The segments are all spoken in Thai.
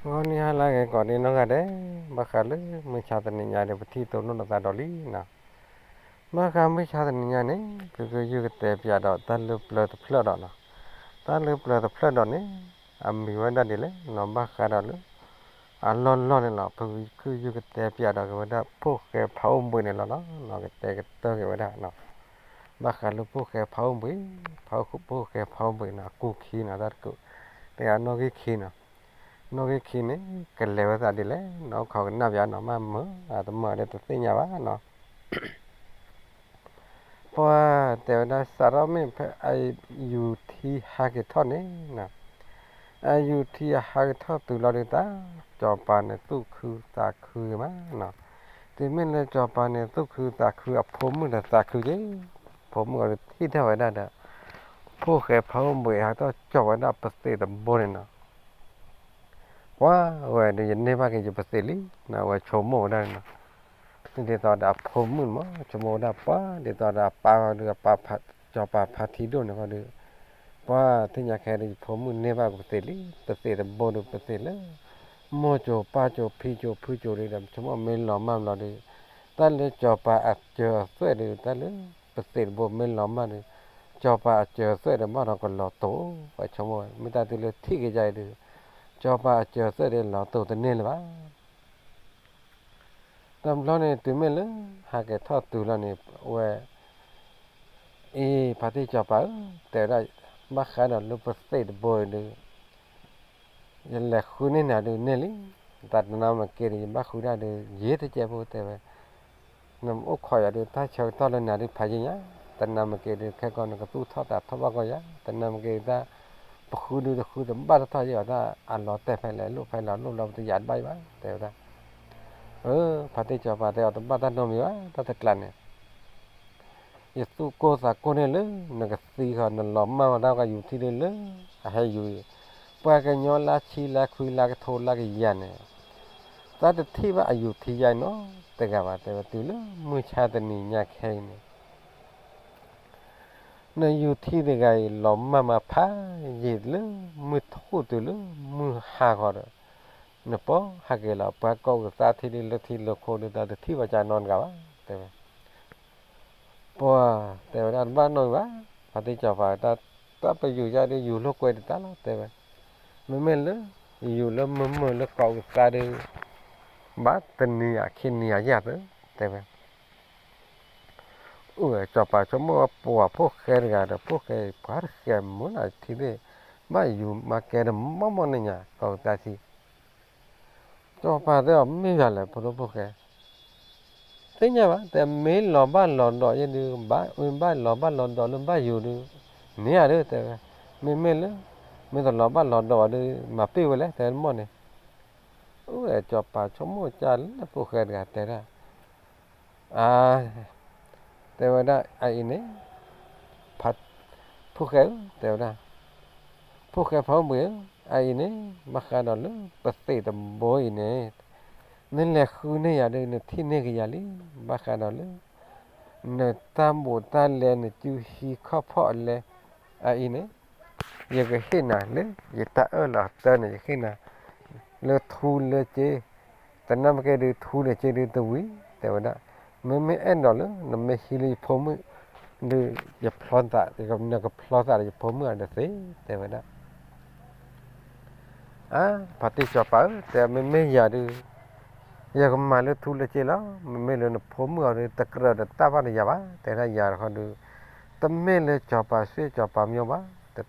Goni hala ke goni no gade bakal mencatat ninya de beti to no ta doli na maka mencatat ninya ne ke yu ke te pya do ta lu plo do na ta lu plo do ne ambi wa da de le no ba ka do lu a lo ne la ku yu ke te pya do ke da pho ke phau mbui ne la no ke te ke to ke wa da no ba ka lu pho ke phau mbui phau ku pho ke phau mbui na ku khi na da ku te a no ke khi na nó cái khi này cái lều ra đi lấy nó khỏi nạp vào nó mà mở tụi mở để tụi nhà bá nó qua theo đó sau đó mình phải ai yêu thì hai cái thon này nè ai yêu thì hai cái thon từ lâu đến ta cho bạn này tu khư ta khư mà nó thì mình là cho bạn này tu khư ta khư à phom mình là ta khư chứ phom gọi thì theo vậy đó đó phô cái phom bưởi hai đó cho vậy đó bớt tiền tầm bốn này nó quá vậy để nhìn thấy ba cái gì bớt tiền lý nào vậy chôm mồ đây nó để tao đã phom mình mà chôm mồ đã quá để tao đã pa được pa phát cho pa phát thì đồ nó được quá thì nhà cái này phom mình nè ba bớt tiền lý bớt tiền tầm bốn được bớt tiền lý mua cho pa cho phi cho phi cho đi làm chôm mồ mình làm mà làm đi ta lấy cho pa ăn chờ xuôi đi ta lấy bớt tiền bộ mình làm mà đi cho pa chờ xuôi để mà nó còn lọt tổ vậy chôm mồ mình ta thì lấy thích cái gì đi cho bà chờ sẽ đến lò tổ tên nên là bá tầm lo này tụi mình lớn hai cái thọ tụi lo này về party cho bà để ra bác khai là lúc bắt tay bồi được giờ là khu này nào được nên lý đặt nào mà kia thì bác khu ra được dễ thế chứ vô thế vậy nằm ốc khỏi được ta chờ to lên nào được phải gì nhá tận nào mà kia được cái con nó có tu thọ đạt thọ bao coi nhá tận nào mà kia ta khu được khu tầm ba thọ gì ở ta ăn lót tè phải là lúc đầu thì dán bay bá tè ta party cho bà tè tầm ba ta nôm nhá ta thật là nè Yesu cô sa cô này lớn nó cái gì họ nó lõm mà đâu cái gì thì lớn hay gì qua cái nhỏ lá chi lá khui lá cái thô lá cái gì này ta được thi vào ayu thi vậy nó từ từ lớn mới cha từ này nhà khay này nó ayu thi từ cái lõm mà phá gì lớn mới thô từ lớn mới hà họ rồi nó bỏ hà cái là ba câu ta thi được khô được ta được thi vào cha non cả từ wow từ đó ba nói quá phải đi cho phải ta ta phảiอยู่ra điอยู่lúc quay được ta lo từ mình lớnอยู่แล้วmìnhแล้วcậu ta đi bắt tình nia khi nia giặt đó từ cho phải cho mua bùa phô khe ra đó phô khe phá khe muốn là thì đấy màอยู่mà khe đó mắm này nhá cậu ta thì cho phải đó mình ra là phô khe thế nhá bạn tại mấy lò đỏ như được ba lò đỏ luôn baอยู่được nè đấy tại mình lớn mình còn lò đỏ đi mà tiêu lấy tại món này cho bà cho mua chả là phụ khởi cả thế ra thế vậy đó ai này phát phụ khởi thế ra phụ khởi phao bữa ai này mà khai đó luôn bớt tiền tầm bội này nên là khu này ở đây là thiên này cái gì mà khai đó luôn nè tam bộ tan lên nè chú hi khó phọ lên ai này giờ cái khi nào lên giờ ta ở là tên này khi nào lơ thu lơ chế tận năm cái đi thu lơ chế đi tuổi thế vậy đó mấy anh đó nữa nó mấy khi đi phom mới đi dập plon tạ thì còn nó có plon tạ dập phom mới được thế vậy đó party cho bảo thế mấy giờ đi giờ còn mà lơ thu lơ chế đó mấy lơ nó phom mới rồi tất cả được ta vào được giờ thế là giờ họ được tấm mấy lơ cho bảo suy cho bảo nhau bá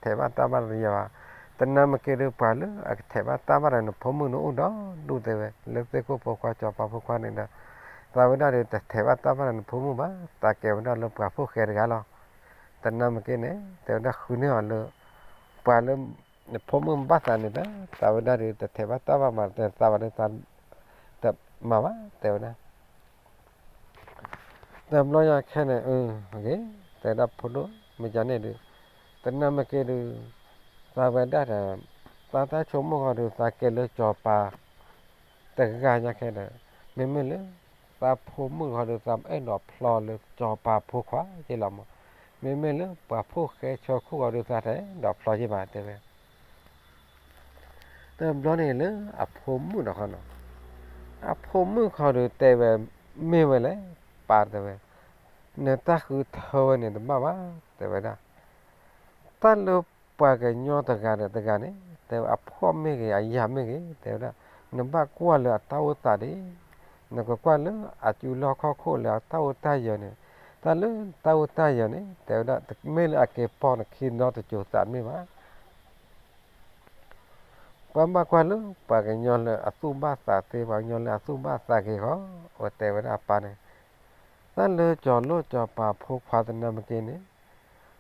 thế mà ta vào được giờ tận năm cái được phải nữa thế mà ta vào nó phom mới nó đó đủ thế vậy lơ thế có bao qua cho bảo qua này đó ta với đó thì thế mà ta vào nó phom mới ta kêu nó lơ cả phố khe cái lo tận năm cái này thế đó khu này họ lơ phải lơ phom mới bắt ra này đó ta với đó thì thế mà ta vào mà ta vào đây ta tập mà quá thế đó tập lo nhà khe này ok thế đó phô đó mình chán này được tận năm cái được ta với đó là ta chống một được ta kêu lơ cho bàแต่การยาแค่นั้นไม่เลยตาพูมือเขาดูตามไอ้หนอพลอเลยจอปลาพูขวาใช่หรอมั้งไม่เลยปลาพูแค่ชอคู่เขาดูตาไหนดอกพลอใช่ไหมเดี๋ยว แต่ร้อนนี่เลยอ่ะผมมือดอกเขาเนาะอ่ะผมมือเขาดูแต่แบบไม่ไหวเลยปาดแต่แบบเนี่ยตาคือเท่าเนี่ยแต่บ้าแต่แบบนะตาลูกปากกันยอตะการเนี่ยแต่อ่ะพ่อไม่กี่อ่ะยามไม่กี่แต่ว่าเนี่ยบ้ากว่าเลยเต้าตาดิเนี่ยก็กว่าเลยอาจจะรอข้อโคเลยเต้าตาเยอะเนี่ยตาเลยเต้าตาเยอะเนี่ยแต่ว่าไม่เลยอ่ะเก็บปอนคิดนอตะโจตานไม่มา Pamba kualu pakai nyol asuba sate pa nyol asuba sake ho ote wada apane tan le cho pa phok pha tan nam ke ne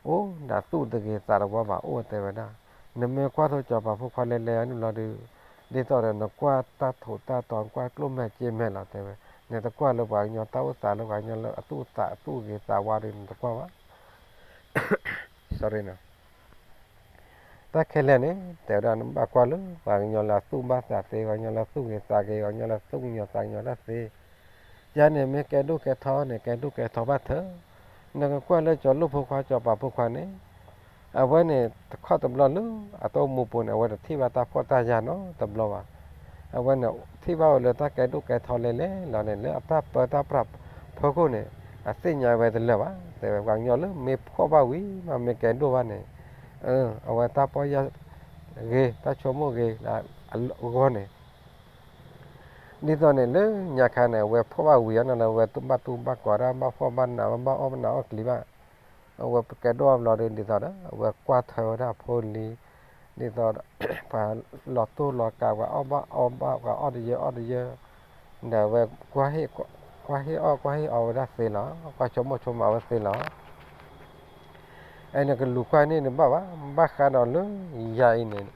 o da tu de ke sar wa ba o te wada ne me kwa tho cho pa phok pha le anu la de to de no kwa ta tho ta ton kwa klo me che me la te we ne ta kwa lo pa nyol ta o sa lo pa nyol atu ta tu ke sa wa de ta kwa wa sorry na ta khele ne te da ba kwa lu wa nyo la su ba sa te wa nyo la su ge sa ge wa nyo la su nyo sa nyo la se ya ne me ke du ke tho ba the na ga kwa le cho lu phu kwa cho ba phu kwa ne a wa ne kho tam lo lu a to mu pu ne wa thi ba ta pho ta ya no tam lo wa a wa ne thi ba le ta ke tho le la ne le ta pa ta prap pho ko ne a se nya wa de le wa te wa nyo lu me pho ba wi ma me ke du wa ne ở ngoài ta bây giờ ghê ta cho mua ghê là ngon này đi rồi này nữa nhà khai này về phố bao nhiêu là về tum ba quả ra ba phố ban nào ba ôm nào kỹ ba về cái đồ làm rồi đi rồi đó về qua thờ ra phố đi rồi và lọt tu lọt cả và ôm ba và ở đi giờ để về qua hết ở ra xe nó qua chỗ mà ở xe nó anh cái lũ quay này nó bảo bác khá đó luôn dài này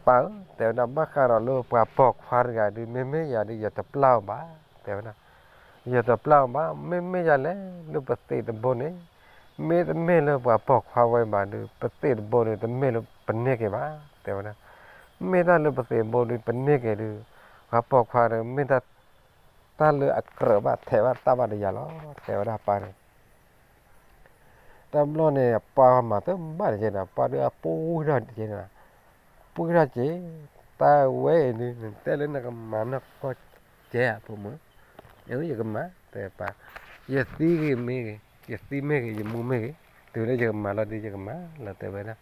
bảoแต่ว่าบางครั้งเราปากปอกฟาร์กาดูไม่อยากดูอย่าตะเปล่าบ้าแต่ว่าอย่าตะเปล่าบ้าไม่อยากเลยดูปฏิทินบนนี้ไม่เลยปากปอกฟาร์ไว้บ้าดูปฏิทินบนนี้แต่ไม่เลยปนเนกบ้าแต่ว่าไม่ได้เลยปฏิทินบนนี้ปนเนกดูปากปอกฟาร์ไม่ได้ตาเลยอักระบาดเทวตาบาดยาล้อแต่ว่าปาร์ตามล้อเนี่ยปามาเต็มบ้านเจนะปาดูปูรันเจนะปูรันเจta quê đi té lên là cái mà nó có trẻ phụ mới nhớ giờ cái má tại bà giờ tí cái mê giờ tí mê cái giờ mua mê cái từ đây giờ mà là đi giờ cái má là tại vậy đó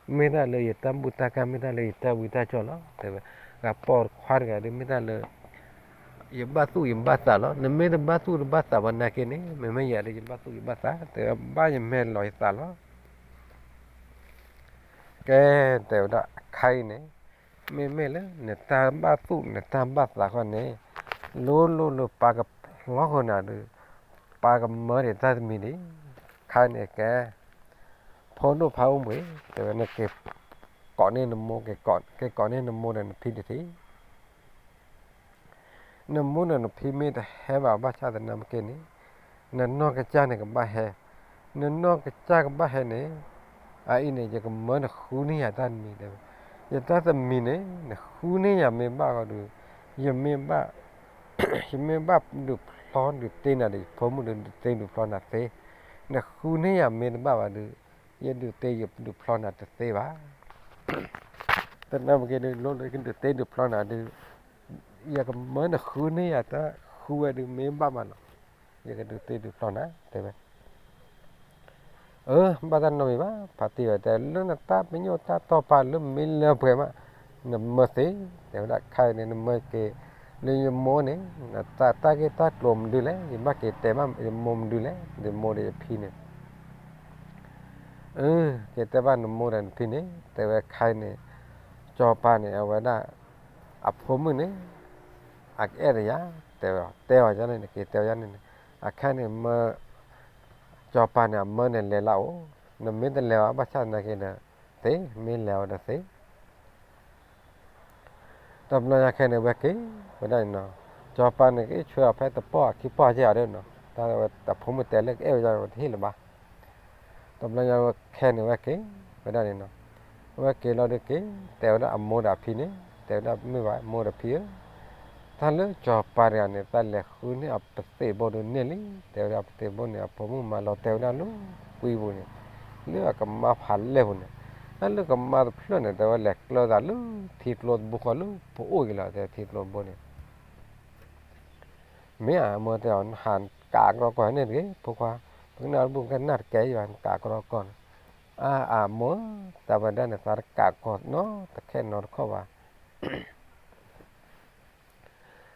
mê ta lời tam bút ta cam mê ta lời ta bút ta cho nó tại vậy gặp por khoan cái đi mê ta lời giờ ba sa nó nên mê ta ba saวันnào cái này mê mê giờ đi giờ ba sa tại ba giờ mê lòi sa nó cái tại đó khay nàyไม่เลยเนี่ยตามบ้าสู้เนี่ยตามบ้าสาคนนี้รู้ปากับล้อคนน่ะดูปากับเมื่อเดี๋ยวจะมีดิใครเนี่ยแกพอดูพาวมือแต่ว่าเนี่ยเก็บก่อนนี่นโมแกก่อนนี่นโมเนี่ยพิธีทีนโมเนี่ยพิมีแต่แห่บ้าชาตินำเกนี้เนี่ยนอกกระจายเนี่ยกับบ้าแห่เนี่ยนอกกระจายกับบ้าแห่เนี่ยไอ้เนี่ยจะกับเมื่อเนี่ยคู่นี้อยากได้มีเดียวya ta ta mi ne khu ne ya me ba ga du ya me ba ya me ba du plon du te na de pho mu du te du plon na te na khu ne ya me ba ba du ya du te ya du plon na te ba ta na ke de lo le ke du te du plon na du ya ka me na khu ne ya ta khu ya du me ba ma no ya ke du te du plon na te ba badan no iba pati te lu na ta pinyo ta to pa lu min le pwe ma na ma se te da khai ne ma ke le mo ne na ta ke ta klom du le ma ke te ma mom du le de mo de phi ne ke te ba no mo den phi ne te wa khai ne cho pa ne wa da a pho mu ne a ke ya te wa ja ne ke te ya ne a khai ne ma cho pa ne mơ ne le lao nó mới tên leo bắt sát này kia nè thế mới leo được thế tập nó cái này về cái bên đây nó cho pa này cái chơi phải tập po khi po chơi ở đây nó ta tập không một tele cái rồi thế là ba tập nó cái này về cái bên đây nó về cái lo được cái tèo đó mua đạp phi này tèo đó mới vậy mua đạp phi ta lỡ cho pa này ta lẹ khu này ập tê bò đồ này lý tèo đó tê bò này ập mà lo tèo đó lúc quy bù nàyเลือกกับมาผันเลยคนเนี่ย allo kamma phlo ne ta lek lo da lu thit lo bu ko lu po o gila te thit lo bo ne me a mo te on han ka ro ko ne ge po kwa na bu kan nar ke yan ka ro kon a mo ta ba da ne sar ka ko no ta khen no ko wa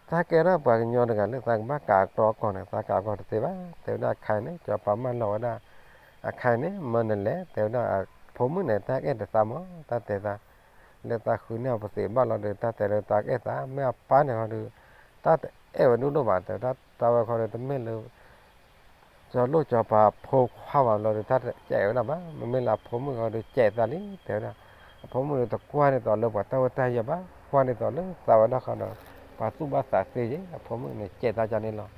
ta ke ra pa nyo da le ta ba ka ro ko ne ta ka ko te ba te da khai ne cho pa ma lo da a khai ne mo ne le te da po mu ne ta ke ta mo ta te ta le ta khu ne pa se ba lo de ta te ta ke ta me pa ne ho de ta e wa nu do ba te ta wa ko de me le cho lo cho pa po ha wa lo de ta che na ba me la po mu ko de che ta li te da po mu to kwa ne to lo pa ta ya ba kwa ne to le ta wa na kha na pa tu ba sa se je po mu ne che ta cha ne lo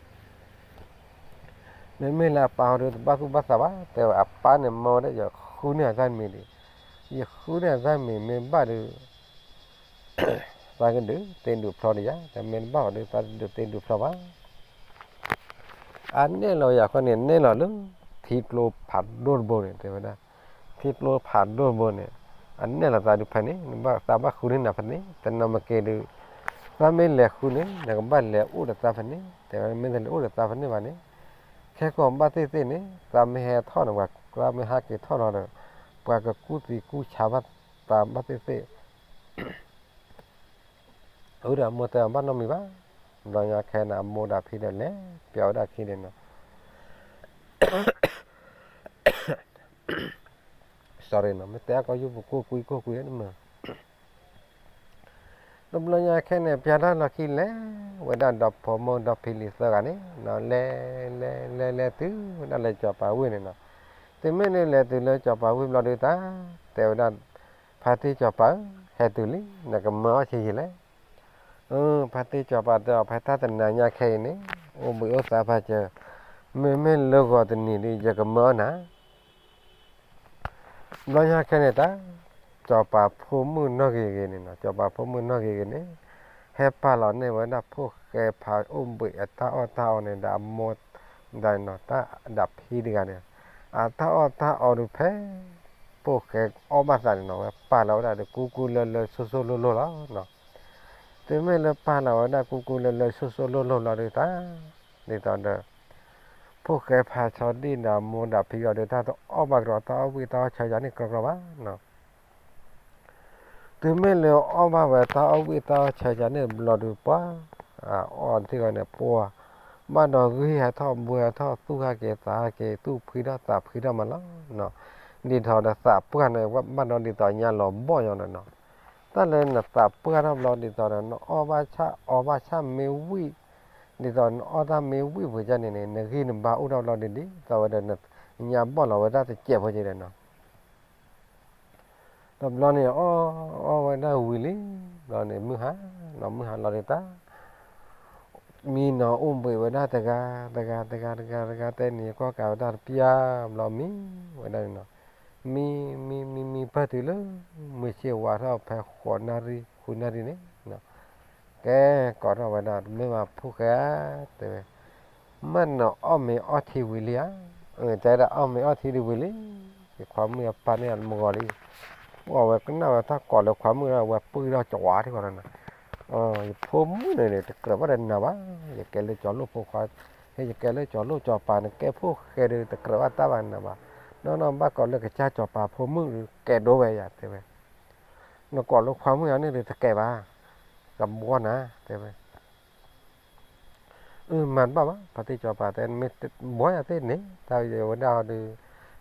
me la pa de ba tu ba sa ba te a pa ne mo de yo khu ne sa mi de ye khu ne sa mi me ba de ta cái đứa tên được phò đi á,แต่ mình bảo được ta được tên được phò á, anh này làอยากคนเนี่ยlà lúc thịt lôผัดโดนบนเนี่ยแต่ว่านะthịt lôผัดโดนบนเนี่ยอันนี้là ta được phần này, bảo ta bảo khu này là phần này,แต่ nó mà kêu được ta mình là khu này, là cái bản là u là ta phần này,แต่ว่า mình là u là ta phần này mà này, แค่ก่อนบ้านเต้ๆเนี่ยตามไม่ให้ทอดหรอกตามไม่หาเกทอดหรอกปากก็กู้ตีกู้ชาวบ้านตามบ้านเต้udah mua tờ bắt nó mì bá rồi nhà khe nào mua đạp phi đèn lé béo đạp khi đèn nó sorry nó mới té có giúp cô quý nữa mà lúc đó nhà khe này béo đó là khi lé vậy đó đạp phô mua đạp phi lì sơ cái này nó lé thứ nó lại cho bà quý này nó thì mấy này lé từ lé cho bà quý lo được ta theo đó phải thì cho bà hay từ lý là cái mỡ gì lấy phát đi cho bà đó phải ta tình nhà khe này ô bữa sao phải chờ mình lâu gọi tình này đi giờ cầm mỡ nè lo nhà khe này ta cho bà phụ mưa nó ghê này nè cho bà phụ mưa nó ghê này hết bà lọ này vẫn đạp phụ khe bà bữa ta này đã một đại nó ta đạp hi đi cái này ta được phê phụ khe ba này nó bà lọ đã được cu lơ xô lô đó nó thế mới là pa nào đã cu lơ xô lô được ta để tao được phụ cái pha cho đi nào mua đạp phi được ta tao bạc rồi tao vì tao chơi giá này cực lắm nó thế mới là ba về tao vì tao chơi giá này lo được quá on thì gọi là po mà nó ghi hay thọ bùa thọ tu ha cái tu phi đó tạp phi đó mà nó đi thọ đã tạp bữa này mà nó đi tao nhà lo bỏ nhau nó ta lên là tập bữa nào lo đi tao nó ở ba cha mèo vui đi tao nó ở ta mèo vui với cha này khi nó bảo đâu lo đi tao ở đây nhà bỏ lo ra thì chẹp với gì nó tập lo này ở đây vui lý lo này mưa há lo đi ta mi nó với đây ta tên này có cả ta pia lo mi với đây nó mi phát thì lớn mới chịu qua đó phải khuôn nari này cái có đó vậy đó mới mà phụ cái thế mà nó mình ở thì vui liá trái đã mình ở thì đi vui lý cái khoáng mưa pan này ăn mua đi bỏ về cái nào ta còn được khoáng mưa là về bươi ra chỏa thì còn là phôm này cái bắt đầu nào á cái lấy chó lô phụ khoáng hay cái lấy chó lô chó pan cái phụ cái được cái bắt ta bàn nào nó bác còn là cái cha chó pa phô mưa kẻ đố về à thế vậy nó còn lúc khoáng mưa này được kẻ ba cầm buôn á thế vậy mà bảo phải đi cho bà tên mới mỗi à tên này tao giờ ở đâu được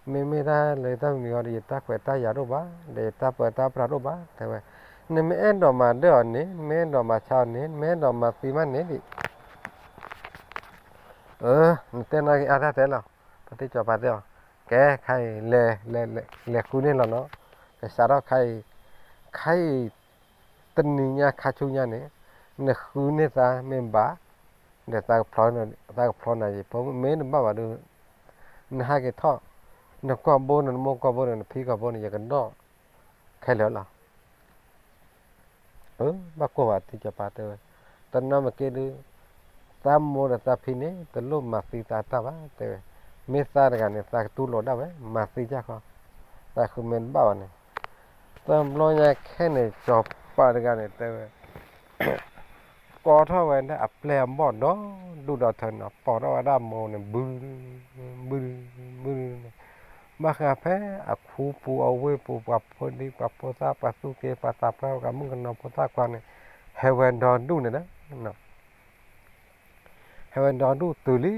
mới ta lấy tao nhiều đi ta phải ta giả đâu bá để ta phải ta ra đâu bá thế vậy nên mấy anh đó mà đứa này mấy anh đó mà chào này mấy anh đó mà tìm anh này đi tên này ra thế nào phải đi cho bà thế cái khai lệ khu này là nó cái sao đó khai tình nhà khai chung nhà này nè khu này ta mình bá để ta phòn này thì mấy nó bảo được hai cái thọ nó có bốn nó mua có bốn nó phi có bốn này cái đó khai lỡ là bác cô bảo thì cho bà tôi tao nói mà kia đi ta mua là ta phi này tao lúc mà phi ta bá tôi mấy ta cái này ta tu lột đâu ấy mà phi chắc không ta không nên bảo này ตามรอยยาแค่เนี่ยจอบปาดกันเนี่ยแต่ก็เท่าไว้นะอับแปลมบ่อนเนาะดูดาวเถินอ่ะปอดเอาด้ามโมเนี่ยบึ้บึ้มาคาแพ้อะคูปูเอาไว้ปูปับพอดีปับพอซาปัสสุเกปัสสาเพรากับมึงกันนอพอซากวันเนี่ยเฮวันดอนดูเนี่ยนะเนาะเฮวันดอนดูตุลี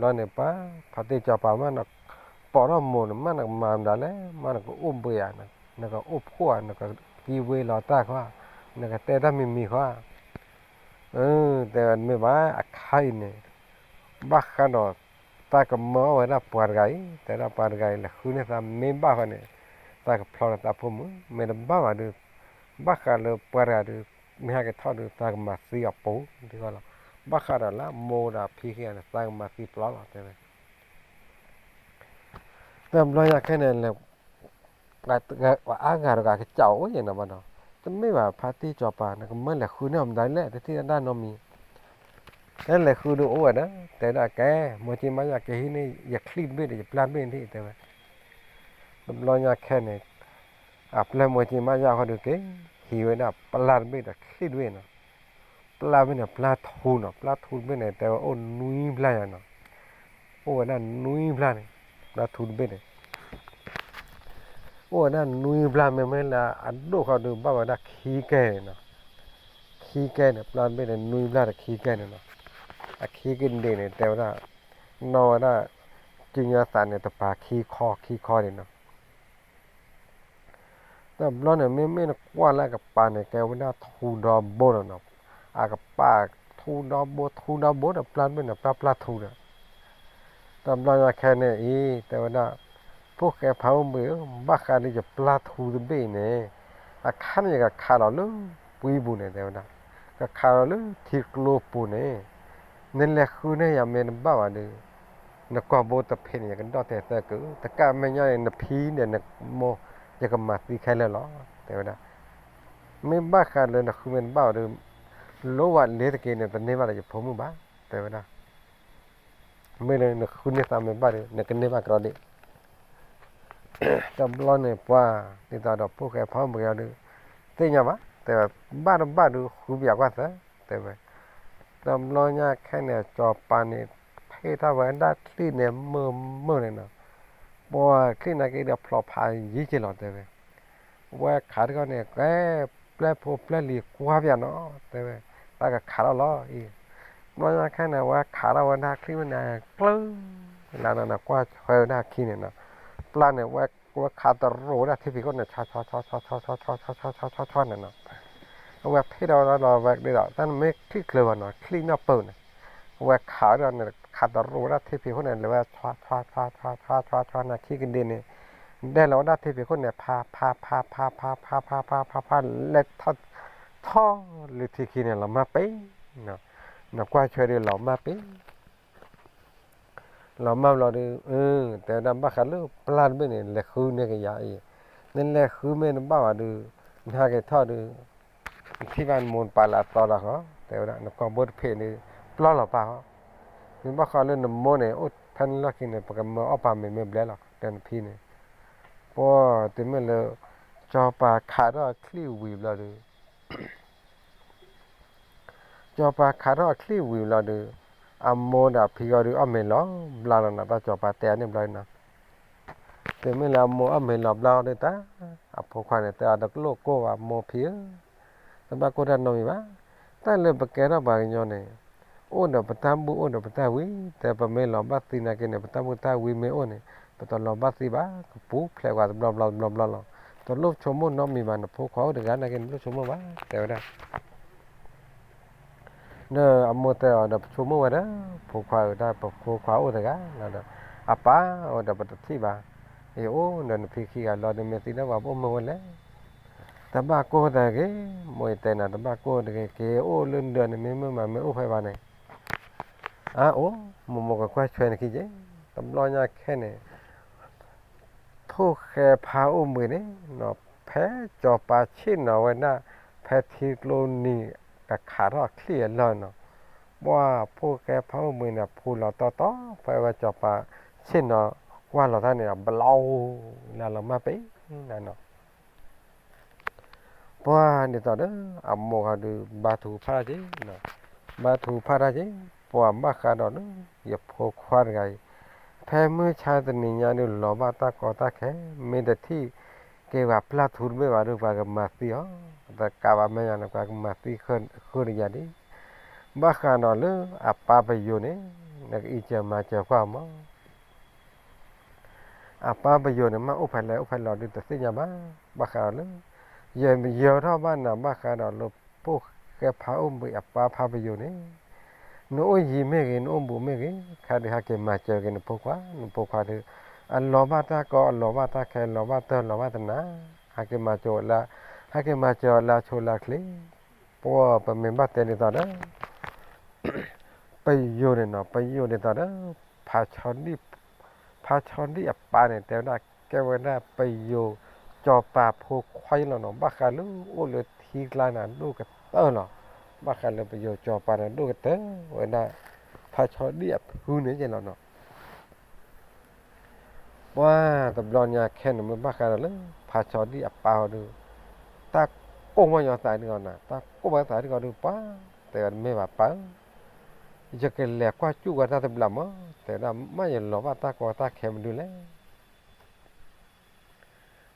รอเนี่ยป้าพัดที่จะป่ามันนะปอดเอาโมเนี่ยมันนะมาดาเลยมันก็อุ้มเบียนะนะก็อุ้มขวานนะก็กีเวลอตาเขานะก็แต่ถ้ามีเขาแต่ไม่ว่าใครเนี่ยบ้าขนาดตาก็มาไว้นะปวดไกแต่ละปวดไกละคุณเนี่ยทำไม่บ้าเนี่ยตาก็พลอดตาผมไม่ได้บ้ามาดูบ้าขนาดปวดไกดูไม่ให้ทอดดูตาก็มาซีอัปปูที่เขาละบ้าขนาดละโมดาพีเขียนตาก็มาซีปลอดแต่เราอยากแค่นั้นแหละว่าอากาศก็เจ้าอย่างนั้นบ้างเนาะแต่ไม่ว่าพาร์ตี้จอปานะก็เมื่อแหละคุณเนี่ยมันได้แหละแต่ที่ด้านน้องมีนั่นแหละคือดูอ้วนนะแต่ละแกมัวจิมาอยากแกที่นี่อยากคลีนเบ็ดอยากพลานเบ็ดที่แต่ว่าเราอยากแค่เนี่ยพลานมัวจิมาอยากเขาดูเก๋หิวนะพลานเบ็ดคลีนเบ็ดนะพลานเบ็ดนะพลาทูนพลาทูนเบ็ดเนี่ยแต่ว่าโอ้นุ้ยพลานนะโอ้นั่นนุ้ยพลานเนี่ยพลาทูนเบ็ดเนี่ยโอ้นั่นนุ้ยพลานไม่ละอันดูเขาดูบ้าว่าขี้แก่นะขี้แก่เนี่ยพลานเบ็ดเนี่ยนุ้ยพลานขี้แก่เนี่ยนะขี้กินเด่นแต่ว่านอน่ะจริงๆสารเนี่ยตะปาขี้คอเนี่ยเนาะแต่เราเนี่ยไม่นะกว่าแล้วกับปลาเนี่ยแกว่าน่าทูดอโบเนาะกับปลาทูดอโบเนี่ยปลาไม่เนี่ยปลาทูเนี่ยแต่เราอยากแค่เนี่ยแต่ว่าน่ะพวกแกเผามือบ้าการนี่จะปลาทูจะเบ้เนี่ยขันอย่างกับขาเราเลยปุยบุเนี่ยแต่ว่าน่ะกับขาเราเลยทิกโลปูเนี่ยนั่นแหละคือเนี่ยยังไม่บ้าว่าเนี่ยนักกบฏเพนี่กันดอแต่ก็แต่การไม่ย่อยนักพีเนี่ยนักโมยังก็มาตีใครเลยหรอแต่ว่าไม่บ้ากันเลยนะคือมันบ้าเลยโลวันเลี้ยตะเกียเนี่ยแต่เนี่ยว่าจะผมบ้าแต่ว่าไม่เลยนักคุณเนี่ยทำไม่บ้าเลยนักเนี่ยบ้ากรอดิจำร้อนเนี่ยว่าที่ตาดอกพวกแกพร้อมเบื่อเลยแต่ยังวะแต่บ้าดูคุณอยากว่าซะแต่ว่าจำร้อนยากแค่เนี่ยจอปานเนี่ยให้ถ้าวันได้คลีนเนี่ยเมื่อเนี่ยนะบัวคลีนอะไรเดี๋ยวพลอพายยี่สิบหลอดแต่ว่าขาดก็เนี่ยแกแปลพบแปลลีกว่าอย่างเนาะแต่ว่าก็ขาดแล้วอีมันแค่เนี่ยว่าขาดวันได้คลีนมันเนี่ยกลื้งแล้วนั่นนะกว่าเฮอได้คลีนเนี่ยนะปลาเนี่ยว่าขาดตะโรได้ที่พี่ก็เนี่ยชอเนี่ยเนาะว่าพี่เราว่าเดี๋ยวท่านไม่คลีกเลยวันเนาะคลีนอัพเปิลเนี่ยว่าขาเราเนี่ยขาดตะโรได้ที่พี่คนเนี่ยเลยว่าชอนะขี้กันดินเนี่ยได้แล้วได้ที่พี่คนเนี่ยพาเล็ดท่อหรือที่ขี้เนี่ยเรามาไปเนาะนับว่าช่วยเดี๋ยวเรามาไปเรามาเราดูแต่ดำบ้าขันลูกปลาไม่เนี่ยแหละคือเนี่ยก็ยาอีนั่นแหละคือไม่นบ้าว่าดูน่าเกท่อดูที่บ้านมูลปลาละต่อละเขาแต่ว่านับก็บดเพนี่ปลาหรอเปล่านี่บ้าเขาเล่นน้ำมันเนี่ยโอ้ท่านลักกินเนี่ยปกติมาเอาปลาไม่เบลหรอกแต่พี่เนี่ยพอถึงเมื่อเราจอปลาขาดว่าคลิ้ววิบเราดูจอปลาขาดว่าคลิ้ววิบเราดูอามโมดาพี่ก็ดูอเมล้อบลาลนะตาจอปลาแต่เนี่ยบลายนะแต่เมื่อเราโมอเมล้อบลาเนี่ยตาพวกเขาเนี่ยแต่ดักโลโก้ว่าโมพี่แต่บางคนนั่นไม่ว่าแต่เลยปากแกเราบางอย่างเนี่ยโอ้เดี๋ยวปตามบุโอ้เดี๋ยวปตาวิแต่ปะเมล้อบาตีนักเนี่ยปตามบุตาวิเมโอเนี่ยปตล้อบาตีบ้าปุ๊บแปลว่าบลาตอนลูกชมมุ่นน้องมีมันพวกเขาเด็กนั้นนักเนี่ยลูกชมมุ่นว่าแต่ว่าเนี่ยอโมเตอร์ชมมุ่นว่าเด้อพวกเขาได้พวกเขาอุตกะนั่นเด้อป้าโอ้เดี๋ยวปตที่บ้าโอ้เดี๋ยวพี่ขี้กันรอเดี๋ยวเมตินะว่าโอ้เมื่อวันแล้วแต่บ้าโก้แต่เก๋มวยแต่น่ะแต่บ้าโก้แต่เก๋โอ้เลื่อนเดือนไม่มาไม่โอ้ไฟบ้านไหนโอ้มุกก็ควายช่วยนักขี้เจ้ตำรวจเนี่ยแค่เนี่ยทุกแค่พาอุ้มมือเนี่ยเนาะแพ้จอปลาชิ้นเนาะวันน่ะแพ้ทีโลนี่กับขาดเคลียร์แล้วเนาะว่าพวกแกพาอุ้มมือเนี่ยพูดเราต่อไปว่าจอปลาชิ้นเนาะว่าเราท่านเนี่ยเบลาแล้วเรามาไปนั่นเนาะ ปัวนี่ตอนนั้นอ่ำโมกาดูบาทูพาราเจนะบาทูพาราเจปัวมาขาดอนอย่าพกควาดไงแพ้เมื่อชาตินิยานุหลอบาตากอตาแค่ไม่ได้ที่เกี่ยวกับพลาทูไม่ว่าดูปากมาตีอ๋อแต่กาวไม่ยานปากมาตีขึ้นยาดีบ้าขานอนเลยอาป้าไปอยู่เนี่ยนักอีเจมาเจอความมั้งอาป้าไปอยู่เนี่ยมาอุพันแล้วอุพันหลอดดูแต่สิ่งยาบ้าขานเลยเยี่ยมเยี่ยมท่าบ้านน่ะบ้าขานอนเลยพวกแกพาอุ้มไปอาป้าพาไปอยู่เนี่ยนู้ยีไม่กินอุ้มบุไม่กินข้าเดี๋ยวแกมาเจอกันพวกว่าเดี๋ยวอันหลอบาตาก็อันหลอบาตาแค่หลอบาเตอหลอบาตนะหากมาเจอละหากมาเจอละโชลาคลีปัวเป็นเมมบ้าเตนิตอนนั้น ไปอยู่เนี่ยเนาะไปอยู่ในตอนนั้นพาชอนนี่อับปาเนี่ยแต่ว่าแกว่าน่าไปอยู่จอป่าโพควายแล้วเนาะบ้ากันลูกโอ้เลยทีกลานาลูกก็เตอเนาะบ้ากันเลยไปอยู่จอป่าเนี่ยลูกก็เตอว่าน่าพาชอนนี่อับหูเนี่ยเนาะว่าตบลอนยาแค่เนี่ยมันบ้ากันเลยพาชอนนี่อับปาดูตาโก้มาหยอดสายนี่ก่อนนะตาโก้มาสายนี่ก่อนดูป้าแต่ไม่ว่าป้าจะเกลี่ยกว่าจู่กันตาตบลำอ่ะแต่เราไม่เห็นหรอกว่าตาก็ตาแข็งดูแล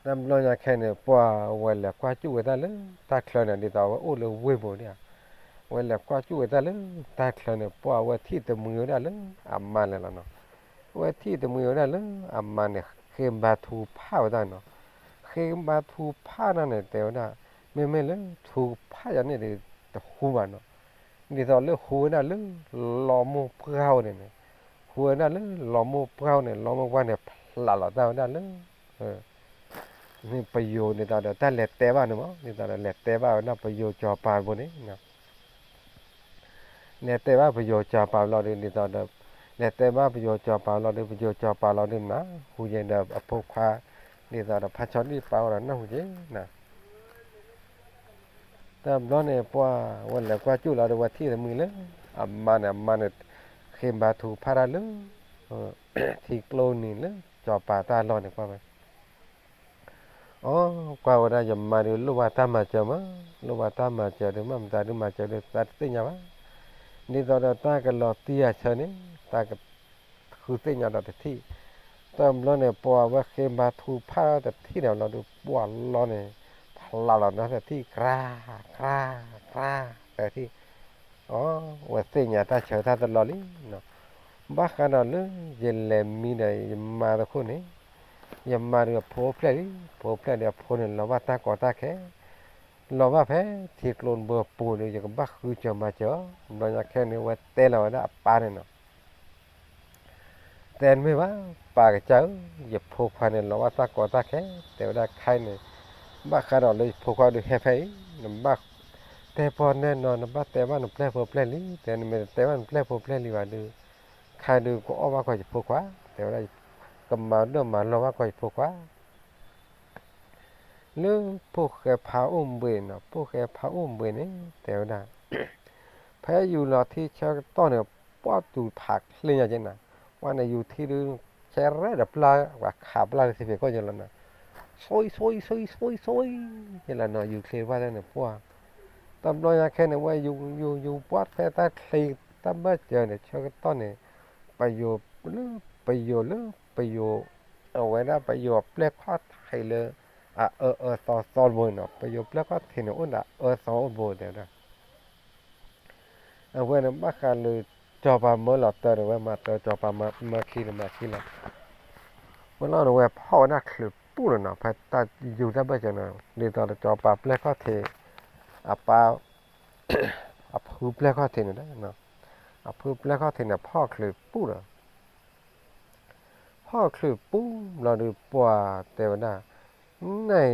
น้ำลอยแค่เนี่ยปัวเวลากว่าจู่กันตาเลยตาเคลื่อนเนี่ยตัวว่าโอ้เลยเว้ยบ่เนี่ยเวลากว่าจู่กันตาเลยตาเคลื่อนเนี่ยปัวว่าที่ตะมือได้เลยอามันเลยล่ะเนาะว่าที่ตะมือได้เลยอามันเนี่ยเข้มบาทูผ้าได้เนาะเข้มบาทูผ้านั่นเนี่ยแต่ว่าไม่เลยทูผ้าอย่างนี้เดี๋ยวหูมันเนาะนี่ตอนเลือกหูน่ะเลือกล้อมูเพื่อเนี่ยหัวนั่นเลยล้อมูเพื่อเนี่ยล้อมูว่าเนี่ยหล่อๆนั่นเลยนี่ประโยชน์ในตอนเดียวแต่เล็ดแต่บ้านเนาะนี่ตอนเล็ดแต่บ้านน่าประโยชน์จอปานบนนี้นะเล็ดแต่บ้านประโยชน์จอปานเราเดินในตอนเดียวเล็ดแต่บ้านประโยชน์จอปานเราเดินประโยชน์จอปานเราเดินนะหูเย็นเดียวพกพานี่ตอนเดียวพัชรนี่เปล่าแล้วนะหูเย็นนะแต่ร้อนเนี่ยเพราะวันแล้วก็จู่เราเดี๋ยวที่มือเลยมันเนี่ยเข้มบาทูพาราเลยที่โกลนี่เลยจอปาตาร้อนเนี่ยว่าไปอ๋อกว่าวันจะมาดูลูกว่าตามมาเจอมั้งลูกว่าตามมาเจอเดี๋ยวมันตาดูมาเจอเดี๋ยวตัดสิ่งยังวะนี่ตอนเราตากันรอตีอาเชนี่ตากันคือสิ่งยังเราแต่ที่ตามร้อนเนี่ยเพราะว่าเข้มบาทูพาแต่ที่เดี๋ยวเราดูปวดร้อนเนี่ยเรานะแต่ที่กล้าแต่ที่อ๋อว่าสิ่งยังถ้าเชื่อถ้าตลอดเลยเนาะบ้าขนาดเลยเย็นเลยมีได้มาตะคนนี้ยามมาเรือโผล่เพลย์เดี๋ยวโผล่เนี่ยเราว่าตาก่อตาแค่เราว่าแพ้ที่กลนเบอร์ปูเนี่ยอย่างบ้าคือจะมาเจอเราอยากแค่เนี่ยว่าเตะเราได้ปาเนี่ยเนาะแต่ไม่ว่าปากเจ้าอย่าโผล่ควายเนี่ยเราว่าตาก่อตาแค่แต่ว่าใครเนี่ยบ้าขนาดเลยโผล่ควายดูแค่ไพ่บ้าแต่พอแน่นอนบ้าแต่ว่าหนุ่มแปลเพลย์ลิแต่ไม่แต่ว่าหนุ่มแปลเพลย์ลิว่าดูใครดูก็อ้อว่าก็จะโผล่ควายแต่ว่าก็มาเรื่องมาเราว่าก็จะโผล่ควายเรื่องพวกแกพาอุ้มเบนเนาะพวกแกพาอุ้มเบนนี่แต่ว่าแพ้อยู่รอที่เช้าต้นเนี่ยป้อตูผักเลี้ยงจังนะว่าในอยู่ที่ดูแช่แร่ดับปลาว่าขาปลาที่เป็นก็ยังแล้วนะซอยยังแล้วเนาะอยู่เคลียร์ว่าได้เนี่ยป้อตำรวจแค่เนี่ยว่าอยู่ป้อแค่ตัดเคลียร์ตั้มบ้าเจอเนี่ยเช้าต้นเนี่ยไปอยู่เรื่องไปอยู่เอาไว้นะไปอยู่แปลกข้อไทยเลย à sao buồn nó bây giờ plek có thì nó ổn đã sao buồn đấy đó à vậy nó bắt cả lời cho bà mới lọt tờ rồi mà tờ cho bà mà khi làวันนั้นเราพ่อน่าคือปูเลยเนาะพอตาอยู่ได้บ้างจังเนาะเดี๋ยวตอนจอปลาเปลือกก็เทอ่ะปลาอ่ะพื้นเปลือกก็เทนี่ได้เนาะอ่ะพื้นเปลือกก็เทเนี่ยพ่อคือปูเลยพ่อคือปูเราดูปัวแต่ว่า này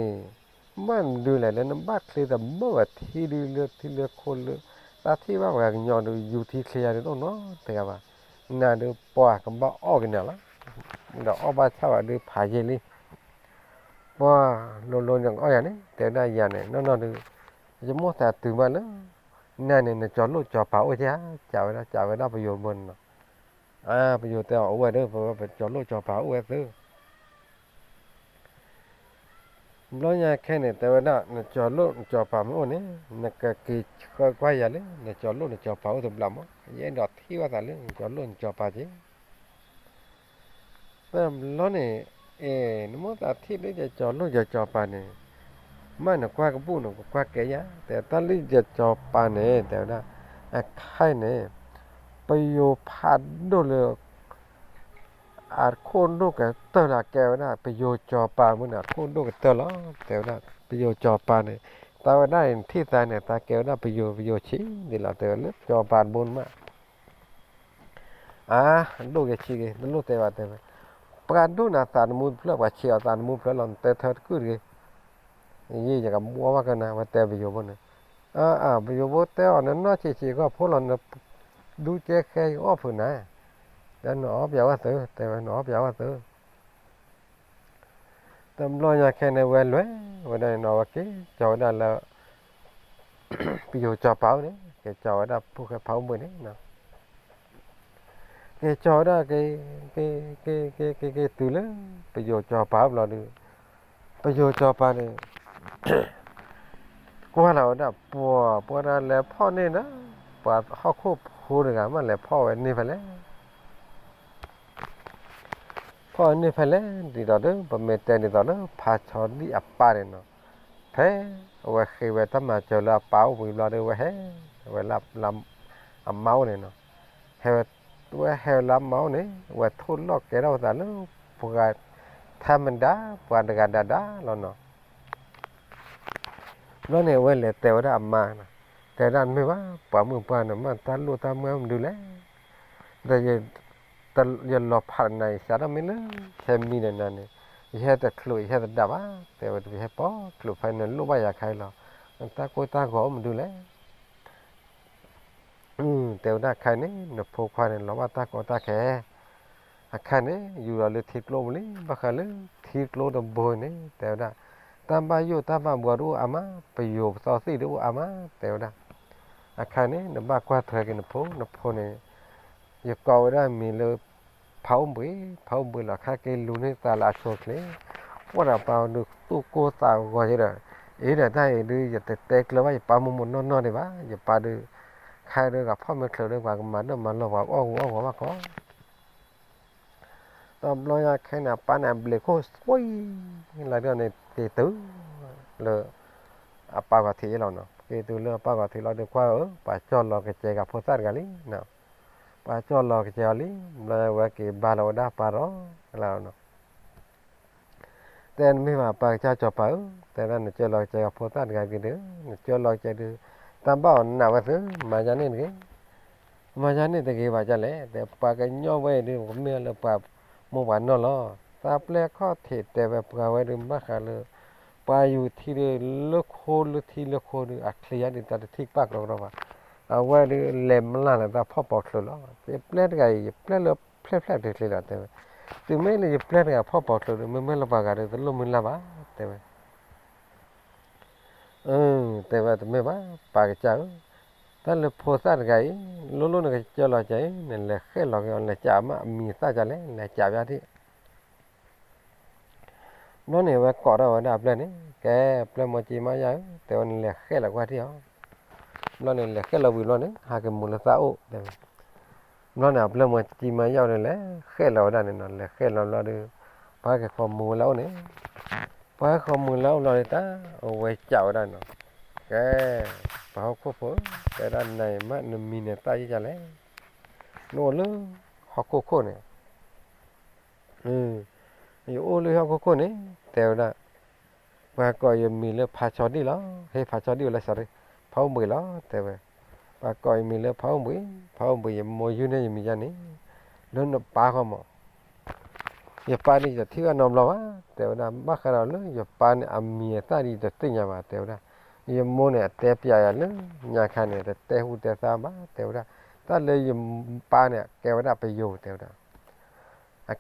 มันดูแลแล้วน้ำบักเลยแต่เมื่อที่ดูเลือกที่เลือกคนเลือกตาที่ว่าแบบย้อนดูอยู่ที่เคลียร์ต้องเนาะแต่ว่าน่าดูปว่ากับบ้าออกกันเนี่ยละเดี๋ยวออกบ้าเช่าดูผายเยลี่ว่าโลนอย่างอ้อยอย่างนี้แต่ได้ยาเนี่ยนอนดูจะมั่วแต่ตื่นมาแล้วนั่นเนี่ยจอดรถจอดเผาใช่ไหมจ่ายไว้ได้ประโยชน์มันประโยชน์แต่เอาไว้เด้อเพราะว่าจอดรถจอดเผาไว้เด้อ lo nhà khen này tao đã nó cho luôn cho phạm luôn đấy nó cái quay giờ đấy nó cho luôn nó cho pháo thầm lắm á dễ đọt thi vào đấy cho luôn cho phá chứ tao lo này nó muốn ta thi đấy cho luôn cho phá này mà nó qua cái bu nó qua cái giáแต่ตอนนี้จะcho phá nàyแต่đã khai này bây giờ phá đồเลยคนดูกันเตอละแกวนะไปโยจอปลามันน่ะคนดูกันเตอละแต่ว่าไปโยจอปลาเนี่ยตาว่าได้ที่ตาเนี่ยตาแกวนะไปโยชินี่ละเตอเลยจอปลาบนมาดูแกชิกดูเตว่าปลาดูน่ะตานมูเพลว่าเชียวตานมูเพลลอนเตเธอกูดิยี่จะกับมัวว่ากันนะว่าเตไปโยบนน่ะไปโยบนเตอันนั้นน่ะชิก็พวกเราดูเจ๊แค่ออฟนะแต่หนอเปียวว่าเตอแต่ว่าหนอเปียวว่าเตอtầm lo nhà khen này quen lắm, vậy đây nó cái cháu đã là ví dụ cho pháo đấy, cái cháu đã phụ cái pháo mới đấy nào, cái cháu đã cái từ lớn, ví dụ cho pháo là được, ví dụ cho pháo này, qua là đã bùa ra làพ่อเนี่ยนะบวเขาคู่được à mà là พ่อvậyนี่phải lấyพอนี่เพลดีต่อเด้อบ่แม่แต่ดีต่อเด้อพาชอนนี่อัปปาเนี่ยเนาะแท้ว่าเคยว่าทำมาเจอละเป้าบ่รอเด้อว่าเฮ้ว่าลับลำอำเมาเนี่ยเนาะเฮว่าเฮลำเมาเนี่ยว่าทุนลอกแกเราตาเนาะพวกธรรมดาปานกาดาแล้วเนาะแล้วเนี่ยว่าเลยแต่ว่าอำมานะแต่ด้านไม่ว่าป่ามือป่าน่ะมันตาลูตาเมืองดูแลแต่แต่ยันรอผ่านในสารไม่เลิกแค่มีนั่นนั่นเนี่ยแค่แต่ขลุ่ยแค่แต่ดับแต่ว่าแค่ป้อขลุ่ยไฟนั้นรู้ว่าอยากใครหรอมันตาโกตาขอมันดูแลแต่ว่าใครนี่นพกควายเนี่ยเราว่าตาโกตาแค่ใครนี่อยู่เราเลยทิศโลมเลยบ้าใครเลยทิศโลดมโบยนี่แต่ว่าตามบายุตามบาบัวรู้อามาไปอยู่ซอซี่รู้อามาแต่ว่าใครนี่นบ้ากว่าเธอกันนพเนี่ยอย่าเกาได้มีเลยpháo bưởi là khác cái luôn hết ta là sốt lấy quá là bao được tu cô tao gọi vậy đó ý là đây đưa giờ tết là vậy bao một non này bá giờ ba đưa khai đưa gặp pháo mới khởi đưa vào mà nó vào ô mà có tao lo ra cái nào bán làm bể khô quay là đưa này thì tứ là bao cả thị nào cái từ lừa bao cả thị lo được qua ở và cho lo cái chè gặp phô sát cái lý nào bà cho lò cái chèo lý làว่าcái bà lò đa bà đó là nó tên mấy mà bà cho bà tên là cho lò chèo phô tát cái đứa cho lò chèo đứa tam bảo nào mà thứ mà cho nên thì cái bà cho lẽ để bà cái nhau về đi cũng mê là bà mua bán nó lo ta ple khó thể để bà về đi bắt khá là bà yêu thì lúc khô đi à khi đi ta thích bác rồi màว่าเล่มล่างแต่พ่อปอดเลยแล้วเปลี่ยนไงเปลี่ยนเลยเปลี่ยนเลยละแต่ถึงไม่เลยเปลี่ยนไงพ่อปอดเลยไม่ละบากันเลยแต่ลมมันละบ้าแต่แต่ว่าไม่บ้าปากเจ้าแต่เลยโพสต์ไงลุ้นๆก็เจอหล่อใจนั่นแหละแค่หล่อกันเลยจ่ามามีซาจันเลยเลยจ่าแบบที่นั่นเนี่ยว่าก่อนเราได้เปลี่ยนนี่แกเปลี่ยนมาจีมาอย่างแต่วันนี้แค่หลักว่าที่เขาnó này là cái là vì nó đấy hai cái mùa là sao nó nào là mà chỉ mà giao này là cái là đây này nó là cái là được ba cái phòng mùa lâu này ba phòng mùa lâu rồi ta ở ngoài chảo đây nó cái bảo có phố cái đàn này mà nó mình này ta chỉ lấy nó lớn họ cô này nhiều ô lưu họ cô này theo đó và coi mình là phá chó đi đó hay phá chó đi là sao đấy pháo bưởi đóแต่ว่าปลาก้อยมีแล้วpháo bưởiมวยอยู่เนี่ยมีจานี่แล้วนปลาเขาหมออย่าปลานี่จะที่ว่านอมเราแต่ว่าบ้าขนาดเลยอย่าปลาเนี่ยอามีตาดีจะตึงยามาแต่ว่าอย่ามวยเนี่ยแต่ปลาเลยยาคันเนี่ยแต่หูแต่ตาบ้าแต่ว่าถ้าเลยอย่าปลาเนี่ยแกว่าไปอยู่แต่ว่า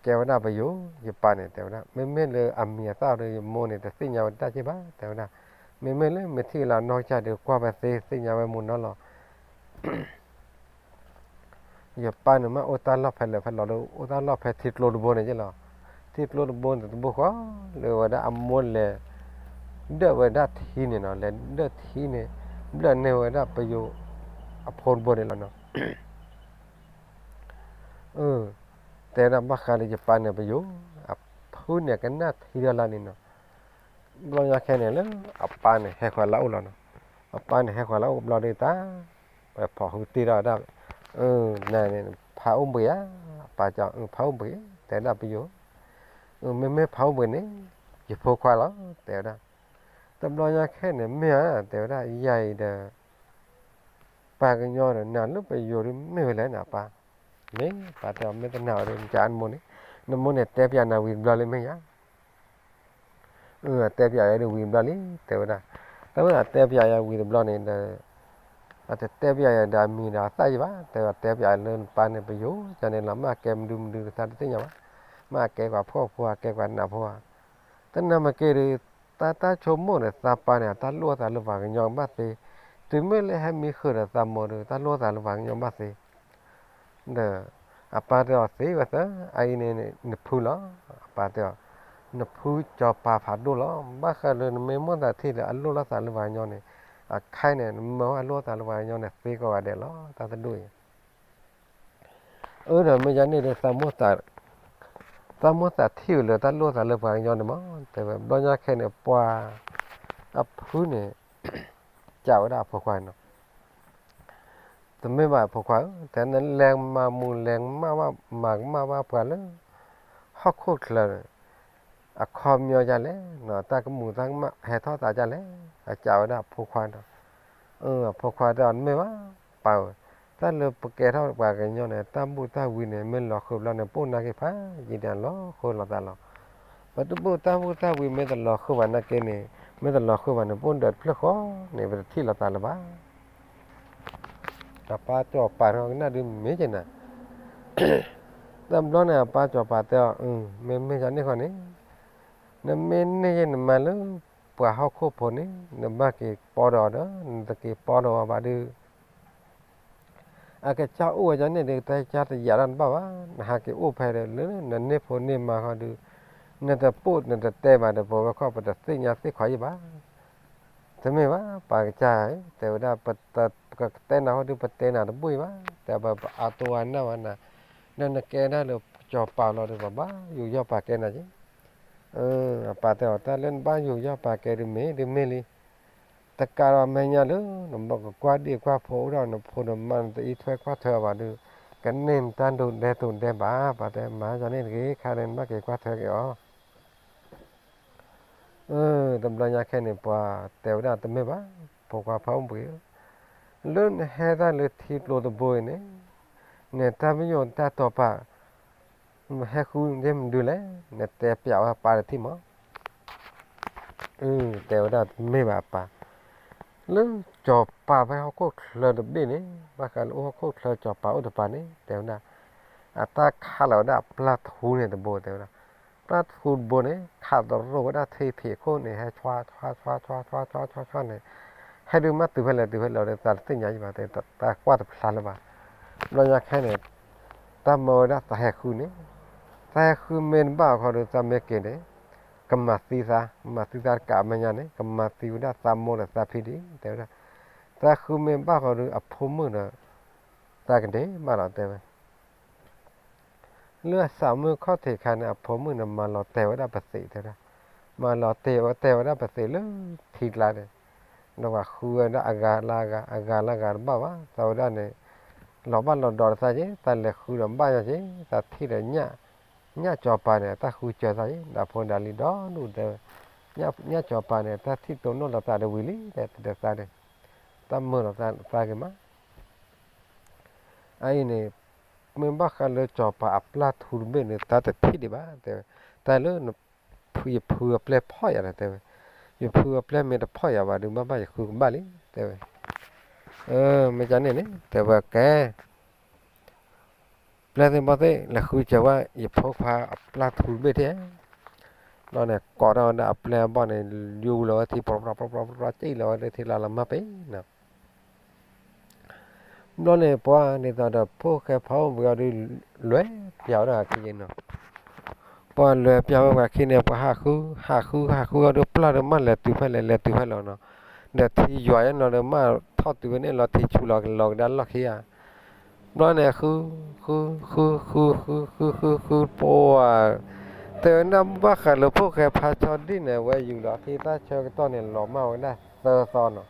แกว่าไปอยู่อย่าปลาเนี่ยแต่ว่าไม่เลยอามีตาเลยอย่ามวยเนี่ยตึงยาได้ใช่ปะแต่ว่าไม่เลยไม่ที่เรานอกจากเดี๋ยวกว่าไปสิ่งอย่างไปมุนนั่นหรออย่าป้าหนูมาโอตาลอบไปเลยเราโอตาลอบไปทิศโลดบนนี่ใช่หรอทิศโลดบนแต่บุกว่าเลยว่าได้อมวนเลย เด้อเวด้าทีเนี่ยเนาะและเด้อทีเนี่ยเด้อเนี่ยเวด้าไปอยู่อพลบนแล้วเนาะแต่ละมาคาเลยจะปานเนี่ยไปอยู่อพูดเนี่ยกันน่าทีเดียวละนี่เนาะเราอยากแค่เนี่ยแล้วปานเนี่ยให้ความเล่าแล้วเนาะปานเนี่ยให้ความเล่าเราได้ตาไปพอหูตีเราได้เนี่ยเผาเบื่อป่าจะเผาเบื่อแต่ละไปอยู่ไม่เผาเบื่อเนี่ยจะพอความแล้วแต่ละแต่เราอยากแค่เนี่ยไม่แต่ละใหญ่เด้อปากันยอเนี่ยนานลูกไปอยู่ไม่เป็นไรนะป่าเนี่ยป่าแต่ไม่ต้องหนาวเลยจานมันนี่น้ำมันเนี่ยแต่พี่นาวินบลาเลยไม่ยากแต่พี่นาวินบลาเลยแต่ว่าแต่พี่นาวินบลาเนี่ยแต่แต่พี่นาดามีนาใส่บ้าแต่พี่นาเล่นปานเนี่ยไปอยู่จะเนี่ยละมาแกมดูสัตว์ที่ยังวะมาแกกว่าพ่อพัวแกกว่าหน้าพัวแต่นั่นมาเกลือตาชมโม่เนี่ยตาปานเนี่ยตาลัวตาลัวฟังยองบ้าสิถึงไม่เลยให้มีขึ้นตาโม่เนี่ยตาลัวตาลัวฟังยองบ้าสิเด้อapa dia sih kata ai ni pula apa dia ni pu cho pa pha do lo ba kha le me mo da thi le allo la sa le wa nyo ne a khai ne mo allo ta le wa nyo ne se ko wa de lo ta ta do da me ja ne de sa mo ta thi le ta lo sa le wa nyo ne mo te ba lo nya khai ne pwa a pu ne chao da pho kwa noแต่ไม่ว่าพอควายแต่นั้นแรงมามูแรงมาว่าหมากมาว่าเปล่าแล้วฮอกโคตรเลยอะคอมยอจันเลยเนาะตากมูตั้งมาแห่ทอตาจันเลยอะเจ้าได้พอควายพอควายตอนไม่ว่าเปล่าถ้าเราแกเท่าปากกันยอเนี่ยตามบูตาวินเนี่ยมันหลอกคือเราเนี่ยปุ่นนักฟ้ายินดีหลอกคนเราตาหลอกปัจจุบันตามบูตาวินไม่ตลอดคือวันนักเนี่ยไม่ตลอดคือวันเนี่ยปุ่นเดือดเพลขอเนี่ยเป็นที่เราตาละบ้าapa tu apa orang nak demi je nak. Dalam bulan apa tu apa tu, me jadi kau ni. Nama ni je nama lu, puah aku pun ni, nama ke podo dah, nama ke podo apa tu. Agak jauh aja ni dia cari jalan bawa, nak ke upah dia lu, nama pun ni mah tu. Nama put, nama tema ada bawa kau pada sinya si kau je bah. ทำไมวะปากจ่ายแต่ว่าปัตตะก็เต้นเอาดูปัตเต้นเอาบุยวะแต่แบบเอาตัวนั่นวันน่ะนั่นแกน่ะเราจอบเปล่าเราดูบ้าอยู่ย่อปากแกน่ะจีปากแต่ว่าถ้าเล่นบ้าอยู่ย่อปากแกดูเมลีแต่การว่าไม่เนี่ยเลยน้ำบอกกว่าดีกว่าโผล่เราน้ำโผล่มันแต่อีถ้วยกว่าเธอว่าดูกันเน้นตันดูแดตุนแดบ้าปากแต่มาจะนี่กี่ขาเล่นมากกี่กว่าเธอกี่อ๋อตำรวจแค่นี้ป่ะแต่ว่าทำไมบ้าพวกเขาพร้อมไปเรื่องเหตุการณ์เรื่องที่โลดบ่อยเนี่ยถ้าไม่ยอมถ้าต่อไปให้คุณเริ่มดูแลเนี่ยแต่เปล่าป่าที่มั้งแต่ว่าไม่บ้าป่ะเรื่องจอบป่าไปเขาก็เคลื่อนแบบนี้บางครั้งเขาก็เคลื่อนจอบป่าอุตป่านี่แต่ว่าถ้าข้าเราได้ปลาทูเนี่ยตัวโบแต่ว่าปลาทูบนเนี่ยขาดตัวโรคได้เทเพียโคนเนี่ยให้ชัวเนี่ยให้ดูมาตัวเพลเราเนี่ยตัดสิ่งใหญ่มาแต่ตากว่าแต่พลาดละบ้าเราอยากแค่เนี่ยตามมาได้แต่คุณเนี่ยแต่คุณเมนบ้าเขาดูตามเมกินเนี่ยกำมัดซีซ่ากามันยันเนี่ยกำมัดซีได้ตามโมได้ตาพิดีแต่คุณเมนบ้าเขาดูอับพมือเนี่ยตากันเด้มาแล้วแต่เลือดสามมือข้อเทคันผมมือนำมาหล่อเตวได้ประสิทธิ์นะมาหล่อเตวได้ประสิทธิ์เลยทีละเนี่ยเราว่าคุยได้อากาศลากาบ้าวะเราได้เนี่ยเราบ้านเราดอดใช่ไหมแต่เล็กคุยเราบ้านใช่ไหมแต่ที่เราเนี่ยจอปาเนี่ยแต่คุยเจอใช่ไหมแต่พอดาลีดอนู่นเดียวเนี่ยจอปาเนี่ยแต่ที่ตรงนู้นเราตาเดวิลี่แต่ตาเนี่ยแต่เมื่อเราตากันมาไอ้เนี่ยมันบ้ากันเลยจอปอัปลาทูร์เบนตาแต่ที่ดีบ้าแต่เรื่องเพื่อเปล่าพ่อยอะไรแต่อยู่เพื่อเปล่าไม่ได้พ่อยอะไรดูบ้าจะคุยกันบ้าลิแต่ไม่จำเนี่ยแต่ว่าแกเปล่าแต่บ้าแต่แล้วคุยจะว่าอย่าพกพาอัปลาทูร์เบนเท่เราเนี่ยก่อนเราเนี่ยอัปลาบ้านเนี่ยอยู่แล้วที่ปรจี้เราเนี่ยที่เราละมาไปนะđó này qua này ta đã phô khai pháo vừa đi lưới kéo ra cái gì nào ปอเลยเปียวว่าขี้เนี่ยปะหาคูเอาดูปลาเดมาแลตุไปแล้วเนาะเดี๋ยวที่ย่อยเนาะเดมาทอดตัวเนี่ยเราที่ชูหลอกดันหลอกเฮียนั่นเนี่ยคือปัวแต่น้ำว่าขันเราพวกแกพาชอนดิเนี่ยไว้อยู่หรอกที่ตาเชอตอนเนี่ยหล่อมาไว้ได้เซอร์ซอนเนาะ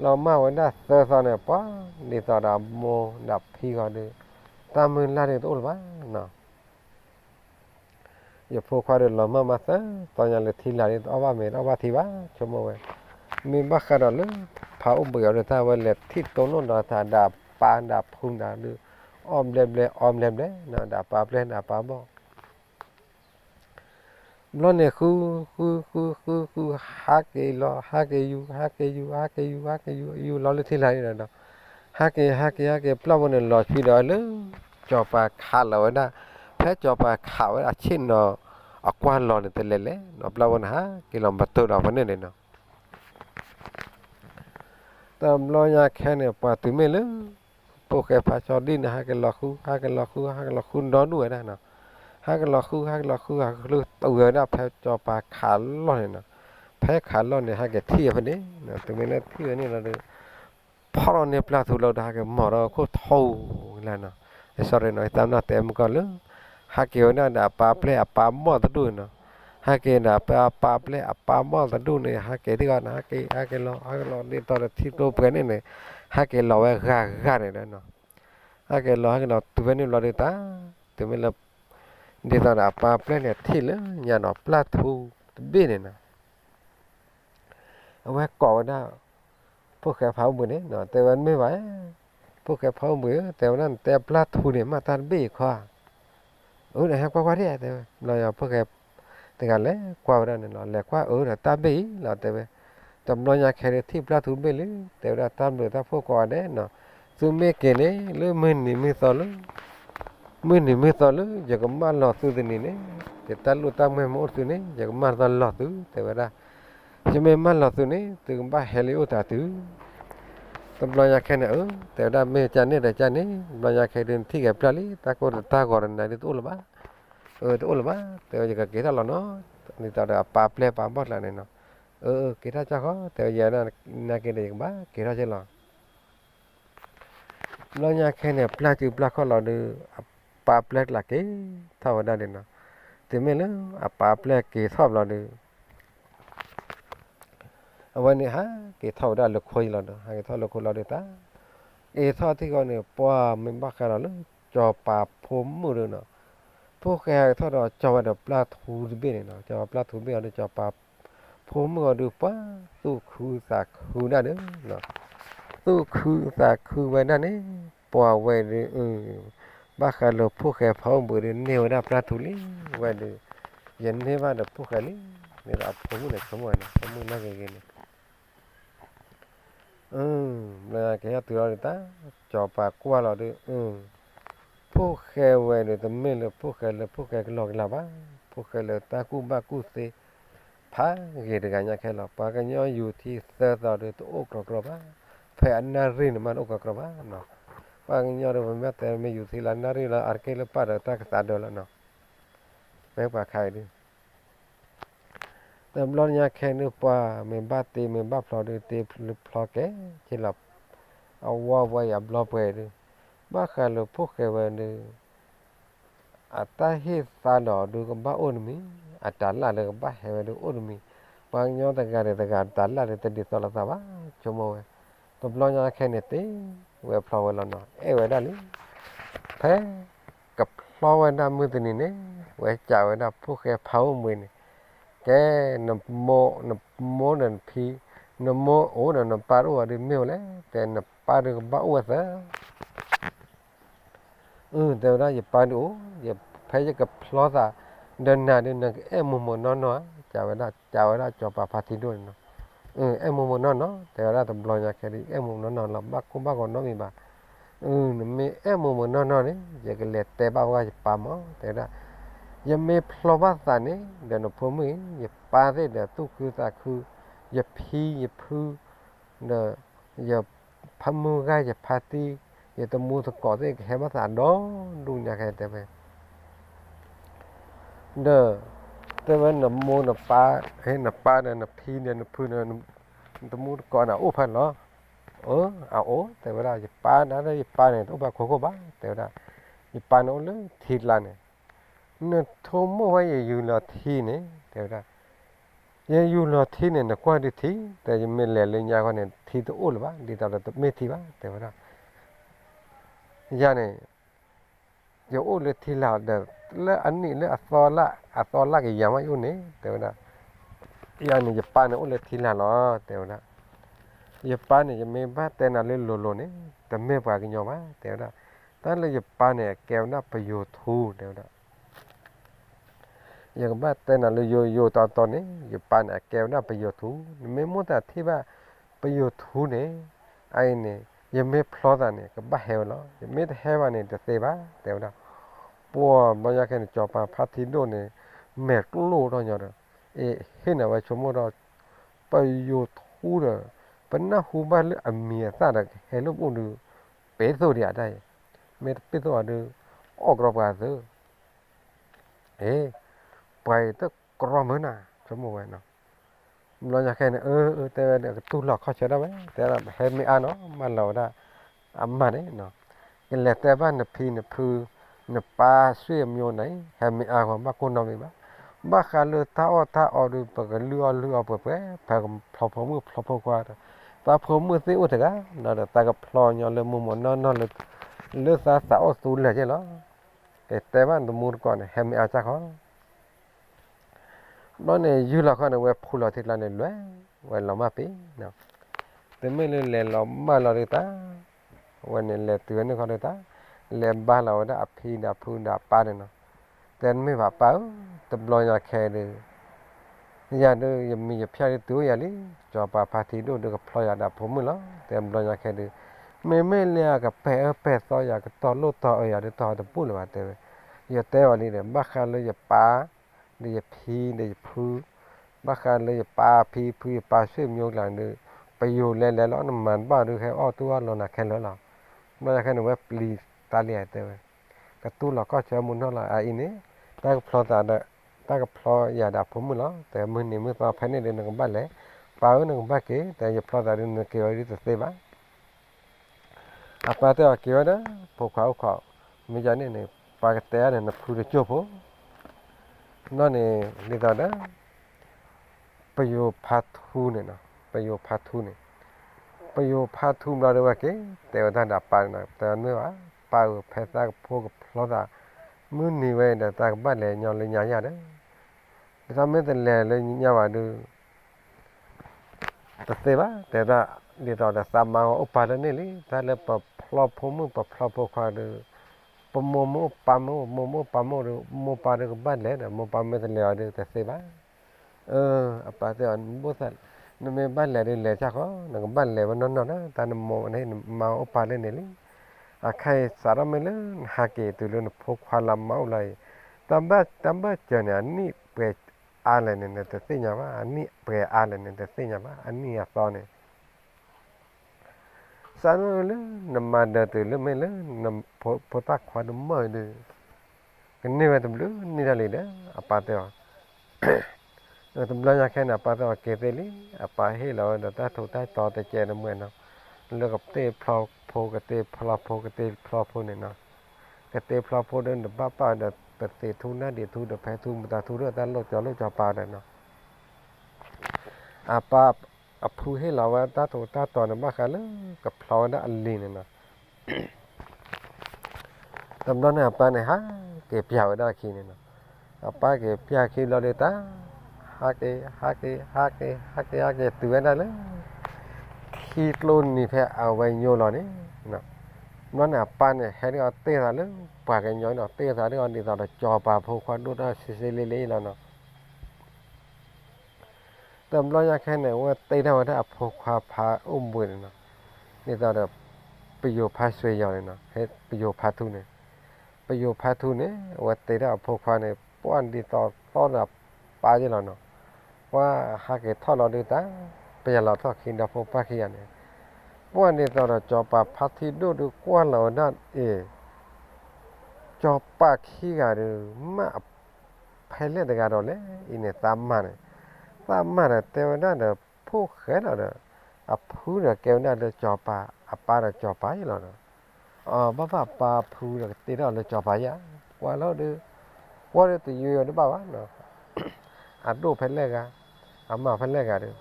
เรามาไว้ได้เซอร์ซอนเนี่ยป้านี่ตอนดับโมดับพี่ก็ดูตามมือลาเนี่ยตัวละเนาะอย่าพวกเขาเดินหล่อมาซะตอนยังเลยทีลาเนี่ยเอาว่าเมนเอาว่าทีว่าชั่วโมงเว้ยมีบ้าขันเราเลยพาอุ้มเบื่อเลยถ้าวันเล็ดที่ตรงโน้นเราถ้าดับปานดับพุ่งดับดูอ้อมเล็บเลยนะดับปาเปล่ดับปาบ่แล้วเนี่ยคือฮักเออยู่เราเลยที่ไหนเนาะฮักเอปลาวันเนี่ยรอพี่เนาะเลยจอปลาขาเรานะแพ้จอปลาขาวอาชินเนาะอากวานรอเนี่ยแต่เล่เนาะปลาวันฮักกิโลบัตรเราวันเนี่ยเนาะแต่เราอยากแค่เนี่ยปลาตัวเมล์พวกแกพาชอดินฮักกันล็อกคูนอนด้วยนะเนาะฮักล็อกคูตัวนะแพ้จอปลาขาล้อเนี่ย แพ้ขาล้อเนี่ยฮะแกเที่ยวนี่นะตรงนี้นะเที่ยวนี่เราดูพอเราเนี่ยปลาถูเราได้แกหมอเราโคตรทูแล้วนะไอ้สอรี่หน่อยตามน่าเต็มก่อนเลยฮะเกี่ยวน่ะปลาเปล่ปลาหม้อตะดูนะฮะเกี่ยวน่ะปลาเปล่ปลาหม้อตะดูเนี่ยฮะเกี่ยวที่ก่อนฮะเกี่ยวเราเนี่ยตอนที่โตเปนี่เนี่ยฮะเกี่ยวเราไว้กาเนี่ยนะฮะเกี่ยวเราตัวนี้เราได้ตาตัวนี้เราเดี๋ยวตอนปลาเปล่เนี่ยที่เลยอย่าหนอปลาทูเบี้ยเนี่ยนะเอาไว้ก่อนนะพวกแกเผามือเนี่ยเนาะแต่วันไม่ไหวพวกแกเผามือแต่วันนั้นแต่ปลาทูเนี่ยมาทานเบี้ยข้าเนี่ยฮะกว่าเนี่ยแต่เราอย่าพวกแกแต่กันเลยกว่านั้นเนาะแหละกว่าเนี่ยตามเบี้ยเราแต่ว่าจำนวนยาแค่ที่ปลาทูเบี้ยเลยแต่ว่าตามเรือถ้าพวกก่อนเนี่ยเนาะซึ่งไม่เก่งเนี่ยหรือมือต่อเลยมือต่อเลยอยากมาหลอดตัวนี้เนี่ยแต่ตาลุตามไม่หมดตัวนี้อยากมาตลอดตัวแต่ว่าจะไม่มันหลอดตัวนี้ถึงบ้าเฮลิโอตาตัวตำรวจอยากแค่เนี่ยแต่ได้ไม่จานนี่แต่จานนี้ตำรวจอยากแค่เดินที่แกปลาลีตาก่อนนั่นตัวละบ้าตัวละบ้าแต่ว่าจะกี่ท่าหรอเนาะนี่ตอนเดี๋ยวปลาเปล่ปลาบอดแล้วเนี่ยเนาะกี่ท่าจ้าเขาแต่ว่าอย่างนั้นน่าเกลียดอย่างบ้ากี่ท่าเช่นหรอเราอยากแค่เนี่ยปลาจืดปลาเขาเราดูปลาเปล่หลักกี่เท่านั้นเนาะแต่ไม่เลยปลาเปล่กี่ชอบเราดูวันนี้ฮะกี่เท่าได้ลูกคุยเราเนาะกี่เท่าลูกคุยเราเด้อตาเท่าที่ก่อนเนี่ยปัวมันบ้ากันเราเลยจอปลาผมมือเนาะพวกแกเท่าเราจอแบบปลาทูเบี้ยเนาะจอปลาทูเบี้ยเราจอปลาผมมือดูป้าตู้คือสักคือนั่นเนาะตู้คือสักคือไว้นั่นนี่ปัวไว้เลยบ้ากันเราพวกแกเผามือเนี่ยเนี่ยนะปลาทูนี่ไว้เลยยันเนี่ยว่าเด็กพวกแกนี่เนี่ยเราผมมือเนี่ยผมมือนั่งเองเนี่ยlà cái từ đó ta cho bà qua là đi phố khe về rồi tụi mình là phố khe cái lò là bá phố khe là ta cũng ba cũng xe phá cái cái nhà khe là ba cái nhỏอยู่ที่เสือต่อเลยตัวอกกรอบphải ăn nari mà nóอกกรอบnó ba cái nhỏ rồi màแต่ไม่อยู่ที่ร้าน nari ละ arke ละป้าta cái ta đó là nó mấy bà khai điแต่ร้อนยาแค่นึกว่าไม่บ้าตีไม่บ้าพลอดีตีพลอแกที่หลับเอาว่าไว้อับลอไปเลยบ้าขายเลยพวกแกไว้เลยอัตราเหตุตาหนอดูกับบ้าอ้นมีอัตราละเลยกับบ้าเหวดูอ้นมีบางย้อนแต่การตาละเลยแต่ดิสละสาวะชั่วโมงตัวร้อนยาแค่เนี่ยตีไว้พลอไว้แล้วเนาะไว้ได้เลยแพ้กับพลอไว้ได้มือตัวนี้เนี่ยไว้จ่ายไว้ได้พวกแกเผามือเนี่ยแกนโมนั่นพี่นโมนั่นปารัวดิเมียวเลยแต่นปารัวบ้าอวดซะแต่ว่าอย่าปารัวอย่าพยายามกับพลอซ่าเดินหน้ามุมนอนจ่าไว้ได้จอปาพาทิด้วยเนาะมุมนอนแต่ว่าตำรวจอยากแค่ดิมุมนอนเราบ้าก่อนมีบ้ามีมุมนอนนี่อย่าเกลียดแต่บ้าว่าจะปามแต่ละยังไม่พลวัตสันนี่เดี๋ยวผมมืออย่าปาได้เดี๋ยวตู้คือตาคืออย่าพีอย่าพูเดี๋ยวอย่าพัมมือกันอย่าพาตีอย่าตะมูตะกอดได้แค่ภาษาดอดูอยากให้แต่ไป เด้อแต่ว่าน้ำมูน้ำปลาให้น้ำปลาเนี่ยน้ำพีเนี่ยน้ำพื้นเนี่ยน้ำมูก่อนอ่ะโอ้พันเหรอเอาโอ้แต่เวลาจะปลานะได้ปลาเนี่ยต้องปลาโคโค่บ้าแต่เวลาจะปลาเนี่ยเลยทีละเนี่ยเนี่ยทุ่มไว้อยู่ละทีเนี่ยแต่เวลาอยู่ละทีเนี่ยนะกว่าดีทีแต่ยังไม่เหลือเลยยาคนเนี่ยทีตัวโอ้หรือบ้าดีตอนนั้นไม่ทีบ้าแต่เวลายาเนี่ยจะโอ้เลยทีละเด้อแล้วอันนี้แล้วอัตตอละกี่อย่างวะอยู่เนี่ยแต่เวลายาเนี่ยจะปลาเนี่ยโอ้เลยทีละเนาะแต่เวลา ye pane ye me ba te na le lo ne te me ba ki nyo ba te da ta le ye pane ke na pa yo thu te da ye ba te na le yo ta ne ye pane ke na pa yo thu me mo ta thi ba pa yo thu ne ai ne ye me phlo da ne ka ba he lo ye me he ba ne te se ba te da po ba ya ke ne cho pa pha thi do ne me lo do nya da he na ba cho mo do pa yo thu daปนหูบ้านเลือเมียซาดเฮลูกอุ่นเป๊ะสุดยอดได้เมื่อเป๊ะสุดดูออกรบกันซื้อไปตั้งกรอมนะชั่วโมงไว้เนาะเราอยากแค่เนี่ยแต่เดี๋ยวตู้หลอกเขาเชื่อได้ไหมแต่เราเห็นไม่อ่านเนาะมันเราได้มาเนี่ยเนาะกันแหละแต่บ้านเนี่ยพี่เนี่ยพื้นเนี่ยปลาเสื่อมโยนไหนเห็นไม่อ่านของบ้านคนเราไม่บ้าบ้าขาเลือถ้าดูปกเรือเปิดแผลแผลกับพอมือพอกว่าตาพอมือสิอุตกะนั่นตากับพลอยเลยมุมนั่นเลยเลือดสาวสูงเลยใช่หรอแต่บ้านตัวมูลก่อนเห็นไม่อาจจะเขานั่นเนี่ยยูหลักเขาเนี่ยเว็บพูดเราที่เราเนี่ยเลยเว็บเรามาปีเนาะแต่ไม่เลยเรามาเราเลยตาวันนี้เลยตัวนี้เขาเลยตาเลยบ้านเราได้อภิดาพูดาป้าเนี่ยเนาะแต่ไม่ว่าป้าแต่ลอยแค่เลยอย่าดูอย่ามีอย่าพิจารณาตัวอย่าลิจอปาพาทีดูดูกับพลอยดาผมมือละแต่ลอยแค่ดูไม่เลี้ยกับแปะต่ออยากต่อโลต่ออยากต่อแต่พูดเลยว่าแต่อย่าแต่วันนี้เนี่ยบ้าคันเลยอย่าป้าเลยอย่าพีเลยอย่าพูบ้าคันเลยอย่าป้าพีป้าช่วยมีอย่างนึงไปอยู่แล้วน้ำมันบ้าดูแค่อ้อตัวเราหนักแค่แล้วเราไม่ใช่แค่หนูว่าปลีตาเลียแต่กระตุ้นเราก็เจอมุนเท่าไหร่อันนี้แต่พลอยตากับพลอยอย่าดับผมมือละแต่มือนี่มือตาภายในเดือนหนึ่งบ้านเลยป้าหนึ่งบ้านเก๋แต่อย่าพลอยตาเดือนหนึ่งเกี่ยวกับตัวเสบ้าอาป้าเตะเกี่ยวนะพวกเขาไม่ใช่เนี่ยปากเตะเนี่ยนับพูดจบนั่นเนี่ยนี่ตอนนั้นประโยชน์พัดทุนเนี่ยนะประโยชน์พัดทุนเนี่ยประโยชน์พัดทุนเราเรียกว่าเก๋แต่ว่าท่านดับปานนะแต่เมื่อว่าป้าแพ้ตากับพวกพลอยตามือนี่เว้ยแต่ตากับบ้านเลยย้อนเลยย้ายๆนะทำไม่แต่เลยย้ายมาดูแต่เสบ้าแต่ถ้าเดี๋ยวเราจะสามารถอุปาเนี่ยเลยถ้าเราปรับพลอพมือปรับพลอพควาดูปมโมปามโมปามดูโมปาดูกับบ้านเลยนะโมปามไม่แต่เลยดูแต่เสบ้าapa tu an bosan nome ban le le cha ko na ban le ban no na ta mo ne ma opa le ne le a khai sara me le ha ke tu le phok khala mau lai tamba cha ne ani pe a le ne te se nya ba ani pe a le ne te se nya ba ani a so ne sa no le na ma da tu le me le na pho ta khwa du mo de ke ne ba tu le ni da le da apa tuตำรวจแค่น่ะป้าต้องเก็บไปเลยป้าให้เราเดี๋ยวถ้าถูกได้ต่อแต่เจนเหมือนเนาะเรื่องกับเตะพลอโพกับเตะพลอโพกับเตะพลอโพเนี่ยเนาะกับเตะพลอโพเดินเดี๋ยวป้าเดี๋ยวเปิดเตะทุนนะเดี๋ยวทุนเดี๋ยวแพ้ทุนมาตาทุนเรื่องนั้นโลกจอป้าเนี่ยเนาะป้าพูดให้เราว่าถ้าถูกได้ต่อเนี่ยบ้ากันเลยกับพลอนะอันลีเนี่ยเนาะตำรวจเนี่ยป้าเนี่ยฮะเก็บยาวได้ขี้เนี่ยเนาะป้าเก็บยาขี้เราเลยตาhake tu ada le kitlon ni phe awai nyo lo ni no nó là pan này hay là tê ra le pa cái nhoi nó tê ra đi on đi ra cho pa pho khoan đốt ra xì lê là nó tầm lo ya khen nàyว่าtê ra đã pho khoa pha bùi nó đi ra là bây giờ pha xuôi giờ này nó hết bây giờ pha thu này bây giờ pha thu nàyว่าtê ra pho khoa nàyป้อนดีต่อlà pa chứ là nóว่าหากทอดเราดูตาไปเราทอดกินดาพปาขี้เนี่ยว่านี่ตอนเราจอปาพัดที่ดูกว่าเรานั่นจอปาขี้กันดูมา phải lấy được cái đó lấy ini tam mà này tao đã được phô khé rồi đó à phú rồi kêu nó được cho bà à bà được cho bà vậy rồi bà bà phú rồi tí đó được cho bà vậy qua đó thì yêu nó bảo nó à đồ phải lấy cái à mà phải lấy cái được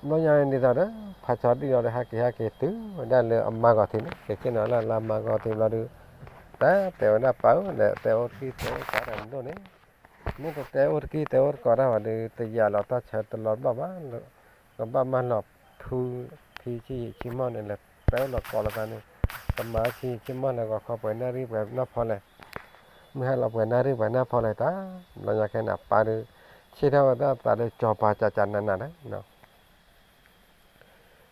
nó nhà đi ra đó phải cho đi rồi hai cái thứ đây là amma gọi thì cái nó là amma gọi thì là được đó tao đã bảo là tao khi tao cả đàn đó đấy nếu tao khi tao có ra mà được thì giờ là tao chờ tao lót bà mà lọt thu thì chỉ mong này là tao là có là cái này tao mà chỉ mong là có phải nari phải nó phải là mới là phải nari phải nó phải là ta là nhà cái nào bà được chỉ theo đó ta được cho bà cha cha nè đấy nó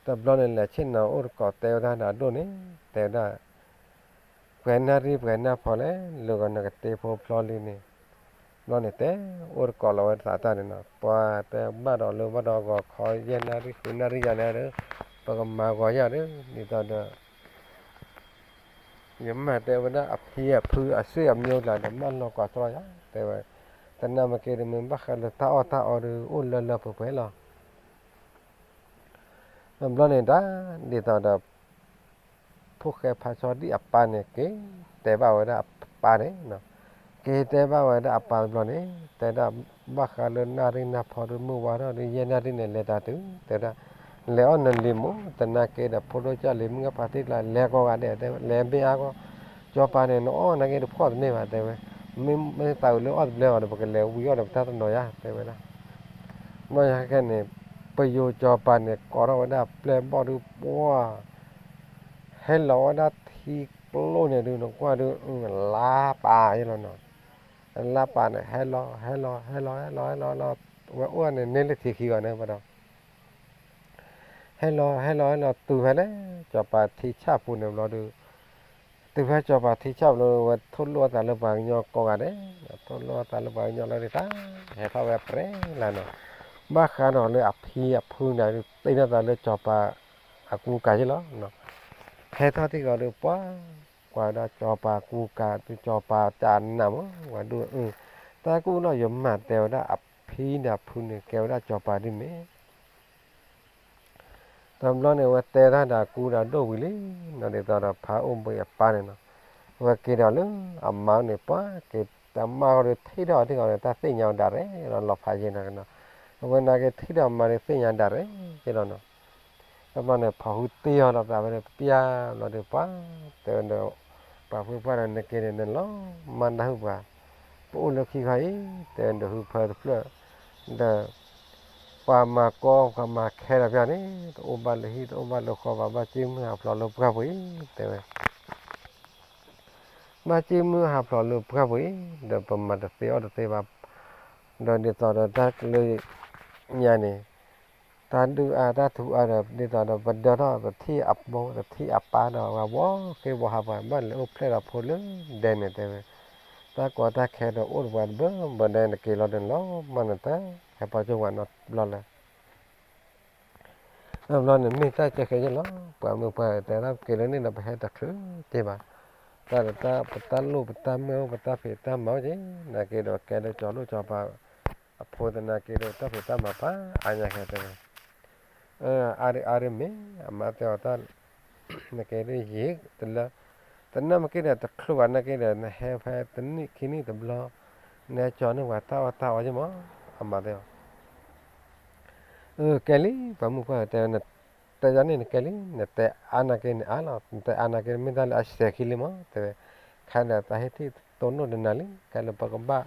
tập lo này là trên nó ở có tao ra đã đồn ấy tao đã phải nari phải nó phải là lúc nó cái tao phải lo lên này nó này té ở có là ở ta này nó qua tao bắt đầu lúc bắt đầu có khỏi dân nari khu nari ra này đó và mà gọi ra đó thì tao đó nhưng mà tao đã áp hiệp phư ở xưa nhiều là nó ăn nó quá rồi á tao tao nằm ở kia thì mình bắt là tao được ôn lên phải là lo này đã thì tao đã phúc cái phải cho đi áp pa này cái tế bào đã áp pa đấy nó cái tế bào đã áp pa lo này tế đã bắt lên nari na phò được mua vào đó đi dân nari này lấy ta thứ tế đã leo nên limu tế na cái đã phô cho limu cái phát là leo có cái để leo bị áo cho pa này nó cái được phò này mà tế mình tàu leo được cái leo vui được ta nói à tế vậy đó nói cái này bây giờ cho pa này có đâu đã leo bỏ được bỏ hello đã thì lô này được nó qua được lá pa vậy là nó lá pa này hello và này nên là thì khi gọi nữa bắt đầu hello từ phải đấy cho pa thì chả phụ được nó được từ phải cho pa thì chả nó và thôn lúa ta là vàng nhau có đấy thôn lúa ta là vàng nhau là đi ta hệ thao về pre là nó mà khá nó là áp phương này đây là ta là cho pa cũng cái gì đó nó hệ thao thì gọi được quá qua đó cho pa cu cả tôi cho pa chán nằm qua đưa ta cũng nói giống mà tèo đã áp phi nè phun nè kéo đã cho pa đi mấy tầm lo này qua tèo đã cu đã đổ đi nó để tao đã phá ôm bây pa này nó và cái đó nữa mà này quá cái tầm mà rồi thấy đó thì gọi là ta thấy nhau đã đấy nó lọp phải gì nó và nó cái thấy đó mà thấy nhau đã đấy cái đó nó tầm này phá hụt tiêu là ta phải pia nó được quá tèo nó phá hụt phải là cái này nó lo mà đã hụt vào bố lực khi thấy tèo nó hụt phải được đó qua mà khe là cái này ôm ba lô kho và ba chim học lò lô cả với tèo ba chim học lò lô cả với được bầm mặt được tèo và rồi để tao đã lấy nhà này ta đưa ta thu được để tao đã vận đó và thi áp bố thi áp pa đó và bó cái bó học và bắt lấy ốp là phô lớn đèn này tèo ta có ta khe đó ôn vạn bữa đèn là kỳ lò đèn ló mà người ta hay bao nhiêu vạn nó lò là lò này mình ta chơi cái gì ló và mình phảiแต่ละkỳ lớn này là phải đặt thứ thế mà ta lô ta mèo ta phải ta máu chứ là cái đó cho lô cho bà phô là cái đó ta phải ta mà pa anh nhà cái đó are me mà theo ta là cái đó gì tức là mà cái đó ta khâu anh cái đó là hay tính khi này tầm lo nè cho nó vào tao chứ mà mà theo cái lý và một cái theo là ta জানি না কেলি না তে আনাকে আলা তে আনাকে মিদাল আসছে খিলিমা তে খানা তাহেতি তোনো নালি কালে পগবা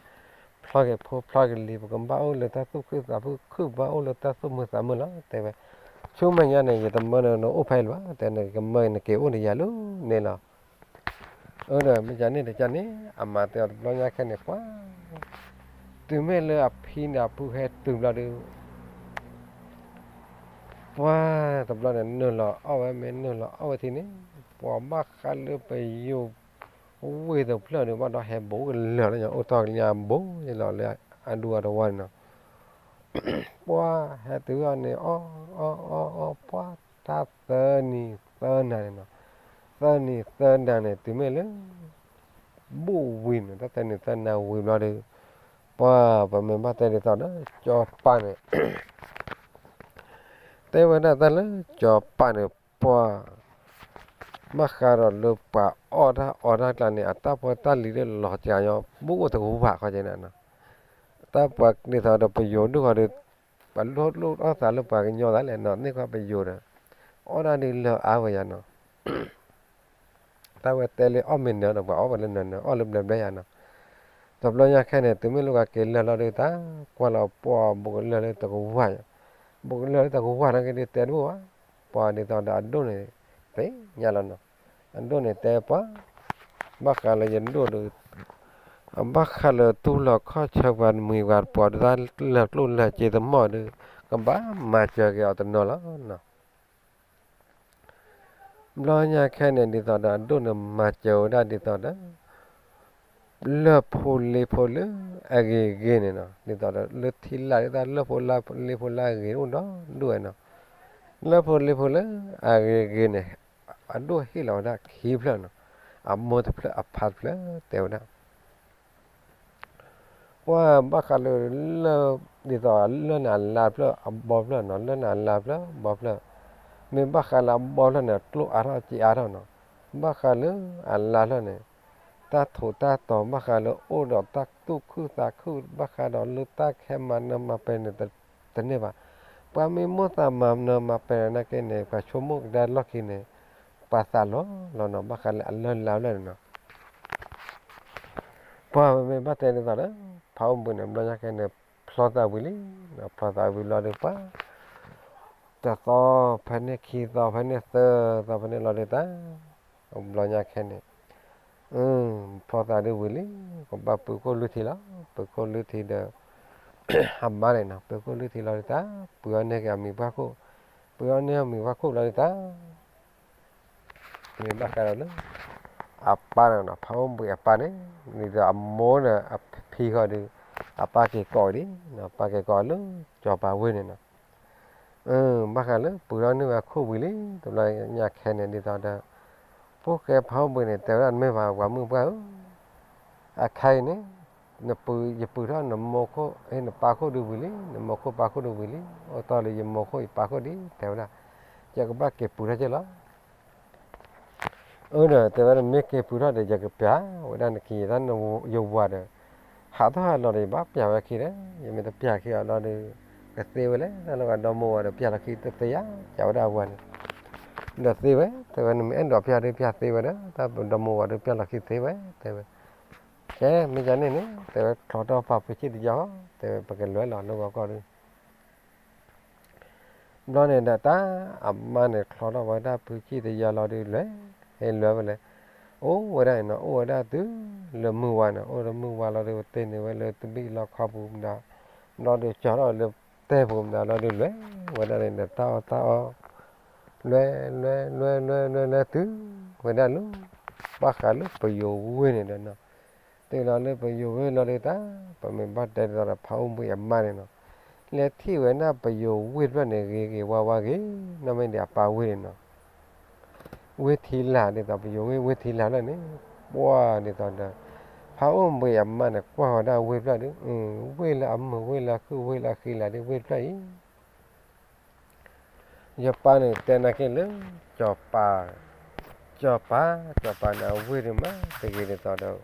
ফ্লগে লি পগবা ও le ta tu khu ba o le ta tu mu sa mu la te be chu ma nya ne ye ta mo no o phai ba te ne ke mo ne ke o ne ya lu ne la o ne mi ja ne ja ne amma te lo nya khe ne kwa tu me le a phi na pu he tu la deว่าตบเราเนี่ยเนื้อหล่อเอาไว้เมนเนื้อหล่อเอาไว้ทีนี้พอมาคันเลยไปอยู่โอ้ยตบเราเนี่ยว่าเราแหบโบกันเหลือแล้วอย่างโอ้ตอนยามโบยังหล่อเลยอันดูอะไรวันเนาะว่าแหตัวเนี่ยอ๋อว่าถ้าเตอร์นี่เตอร์นั่นเนาะเตอร์นี่เตอร์นั่นเนี่ยตัวไม่เลย bố win ta tên ta nào win lo đi pa mình bắt tên ta đó cho pa này thế vậy ta là cho pa này pa makaro lupa ora la ni ata pa ta li de lo cha yo bố ta cũng phạt coi vậy nè ta pa đi thọ được bây giờ được rồi bạn lúc đó ta lúc pa cái nhỏ đó là nóนี่ก็bây giờ rồi ora đi lo à vậy nó ta về tele mình nữa và ở lên nữa ở lên đây nó tập lo nha cái này tụi mình lúc cái là đi ta qua là po bộ là ta cũng phải bộ là ta cũng phải cái đi tiền quá po đi ta đã đốt này thế nhà là nó anh đốt này tệ quá bác là dân đốt được bác là tu là khó cho bạn 10 vạn po ra là luôn là chỉ tầm mò được cầm bá mà chờ cái ở nó nó lo nha cái này đi ta đã đốt mà chờ đã đi ta đó le phole age này nó đi tao đó le thila ta le phola age đó đuôi nó le phole age này anh đuôi hi là đó khi phơi nó mua thì phơi phát phơi teo đó qua bác khá le đi tao le nà la phơi bò phơi nó le nà la phơi bò phơi mình bác khá là bò phơi nó lúc ara chỉ ara nó bác khá là la này ta thủ ta tỏ mà khá là ô đỏ ta tu mà khá đó lưu ta khem mà nằm mà bên này tên này bà bà mình muốn ta mà nằm mà bên này cái này bà chôm một đợt lót kia này bà ta lo nó mà khá là lên lao lên nó bà mình bắt tên này đó phao bún em lo cái này plota vili nó plota vili lo được bà ta to phần này khi to phần này sơ to phần này lo được ta ông lo cái này phò ta được vậy còn bà bự cô lưỡi thì đó bự cô lưỡi thì được hầm ba này nè bự cô lưỡi thì là ta bự anh này cái mình ba cô bự anh này mình ba cô là ta mình ba cái đó apa này phao bự apa đấy mình giờ món nè phi gọi đi apa cái còi đi apa cái còi lớn cho bà quên này nè ba cái lớn bự anh này ba cô vậy đi tụi này nhà khen này đi tao đó phố cái phao bự này tao ăn mấy vào quả mưa bao khai này nó bự đó nó mò có hay nó pa có được vậy nó mò có pa có được vậy ở tao là mò có pa có đi theo là chắc các bác kẹp bự ra chứ đó nè theo là mấy cái bự ra để chắc cái pia ở đây là khi đó nó yêu qua được hạ thôi là để bác pia vậy khi đấy giờ mình tập pia khi đó để cái tiêu đấy nó là đồ mua được pia là khi tập tiêu cháu đào qua được tiêu ấy theo là mình ăn đồ pia để pia tiêu đó ta đồ mua được pia là khi tiêu ấy theo cái mình cho nên đấyแต่เขาต้องปรับไปคิดย้อแต่ประกันร้อยหลอดแล้วก็ดูเราเนี่ยแต่ตาอับมาเนี่ยเขาต้องว่าได้ไปคิดย้อเราดูเลยเห็นเลยไปเลยโอ้ว่าได้เนาะโอ้ได้ตื้อเรื่องมือวานเนาะโอ้เรื่องมือวานเราดูเต้นเนี่ยว่าเลยตุ้มบี้เราขับผมได้เราดูจอเราเลยเต้ผมได้เราดูเลยว่าได้เนี่ยตาเลยตื้อว่าได้ลูกบ้าขาลูกไปอยู่เว้ยเนี่ยเนาะthế là lấy bây giờ về là đấy ta, bây mình bắt đầu là phao bự em mà này nó, lấy thì về na bây giờ về bên này cái hoa cái, nó mình để phao về nó, về thì là để ta bây giờ về thì là này, wow để ta là phao bự em mà này, qua đó về ra đấy, về là ấm về là cứ về là khi là để về đấy, giờ pa này tên là cái lớn, cho pa nào về được mà, thì cái để ta đâu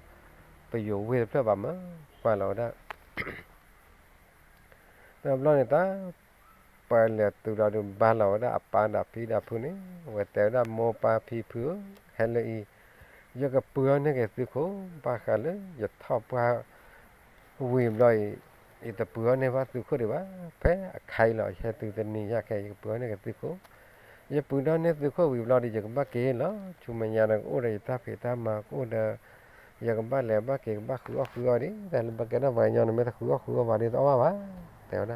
bây giờ về phải bảo mà phải là đó làm lo này ta phải là từ đó được ba lò đó apa đã phi đã phun ấy và tới đó mua pa phi phứa hay là gì giờ cái bữa này cái sự cố ba khá lớn giờ thọ pa quyền rồi thì tập bữa này ba sự cố được ba phải khai lại hay từ từ này ra cái bữa này cái sự cố giờ bữa đó này sự cố quyền lo đi giờ cái ba kia nó chúng mình nhà là ô đây ta phải ta mà ô đây giờ các bạn làm bác cái bác khứa đi, tại là bác cái đó vài nhau nó mới ta khứa vào đi đó mà, theo đó.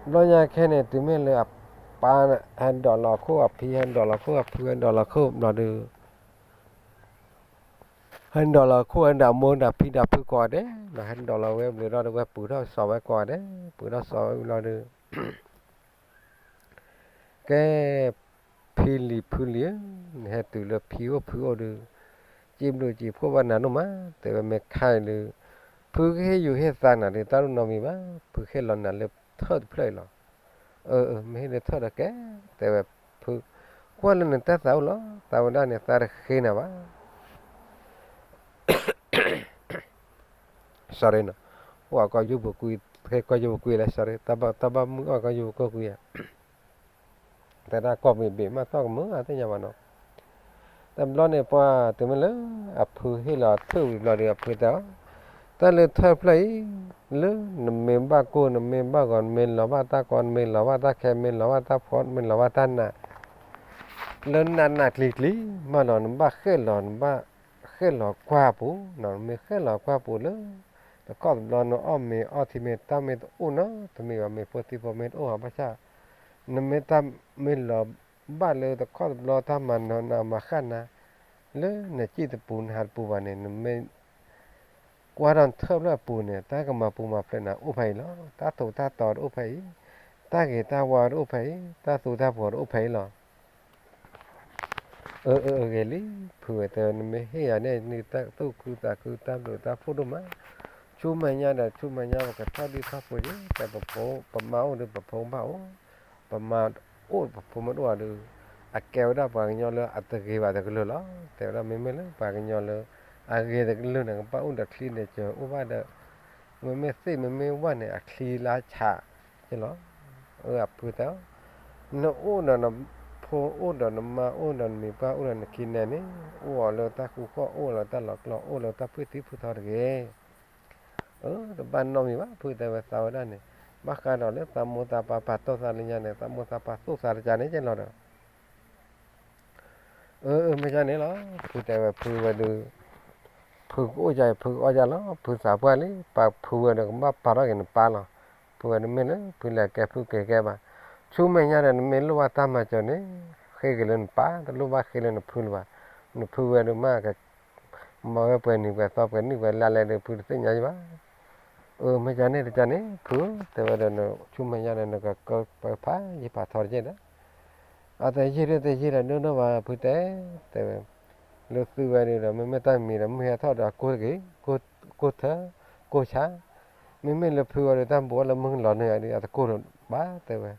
Lo nhà cái này tụi mình là ba hàng đỏ lò khô phi hàng đỏ lò khô phi hàng đỏ lò khô nó được hàng đỏ lò khô hàng đỏ môn đỏ phi đỏ phi quả đấy, là hàng đỏ lò em được đó được bữa đó so với quả đấy, bữa đó so với nó được cái phi lì hay từ là phi được จิ้มดูจีพวกวันนั้นมาแต่ว่าไม่ขายเลยพื้นแค่อยู่แค่สร้างน่ะเดี๋ยวตาลุนมีบ้าพื้นแค่หลอนน่ะเลยทอดเพลยหรอไม่ให้เลยทอดแกแต่ว่าพื้นกว่าเลยเนี่ยตาสาวหรอตาวันนั้นเนี่ยตาเขียนว่าsorry นะว่าก็อยู่บุกุยแค่ก็อยู่บุกุยเลย sorry ตาบ้ามึงก็อยู่ก็กุยแต่ถ้าก็มีเบี้ยมาต้องมึงอะไรอย่างนั้นแต่ร้อนเนี่ยพอถึงมันเลยพื้นให้เราถือเราเดี๋ยวพื้นเดียวแต่เลยทอดเพลยเลยนเมมบ้ากูนเมมบ้าก่อนเมนหล่อว่าตาก่อนเมนหล่อว่าตาแค่เมนหล่อว่าตาพอดเมนหล่อว่าตาหน้าเล่นนานๆคลิมาหล่อนบ้าเคลื่อนหล่อนบ้าเคลื่อนหล่อกว่าปูหล่อนไม่เคลื่อนหล่อกว่าปูเลยแต่ก็หล่อนอ้อมมีออทิเมตตาเมตอุนะทำไมว่าไม่พอที่พอเมตโอ้ภาษานเมตตาเมนหล่อบ้าเลยแต่ก็หล่อทำมันนามาขันนะเลยเนี่ยจีตปูนหาปูวันเนี่ยเมกว่าเราเท่าไรปูเนี่ยตาก็มาปูมาเพลินนะอุภัยแล้วตาถูตาต่ออุภัยตาเกตาวาอุภัยตาสูตาปวดอุภัยหรอเกลี่เผื่อแต่ไม่ให้อันนี้นี่ตาตู้คือตาดูตาพูดมาชูมันยาได้ชูมันยาว่าก็ท่าดีท่าพูดแต่ปะโผปะเมาหรือปะโผเมาปะมาโอ้ปะโผมันว่าดูอาแก้วได้ปากยอเลยอัตเกว่าแต่ก็เลยละแต่เราไม่เลยปากยอเลยอาเกแต่ก็เลยนะปะอุ่นดักคลีนเนี่ยเจออุบาเดมันไม่สิมันไม่ว่าเนี่ยคลีลาชาใช่หรอพูดแล้วno una na po una na ma una mi pa una na kinene o lo ta ku ko o lo ta lo lo o lo ta phuti phu thar ge to ban no mi ba phu ta ba sa da ne ba ka no le ta mo ta pa to sa le nya ne ta mo ta pa so sa ja ne chen lo da me ja ne lo phu ta ba phu ba du phu o ja lo phu sa pa le pa phu ba de ma pa ra ge ne pa lo phu ba ne me le phu la ke phu ke ba chú mày nhà này mình lúc ta mà cho nên khi cái lên phá lúc ba khi lên nó phun về được mà cái mà cái bên này về sau cái này về là được phun tới nhà gì mấy cái này cho nên phun từ bây giờ nó chú mày nhà này nó có phá gì phá thổi gì đó tại gì là nó vào phun té từ lúc từ về này là mình ta mình là mình thổi là cô thở cô chá mình là phun rồi ta bảo là mình lọt này đi à cô rồi bá từ về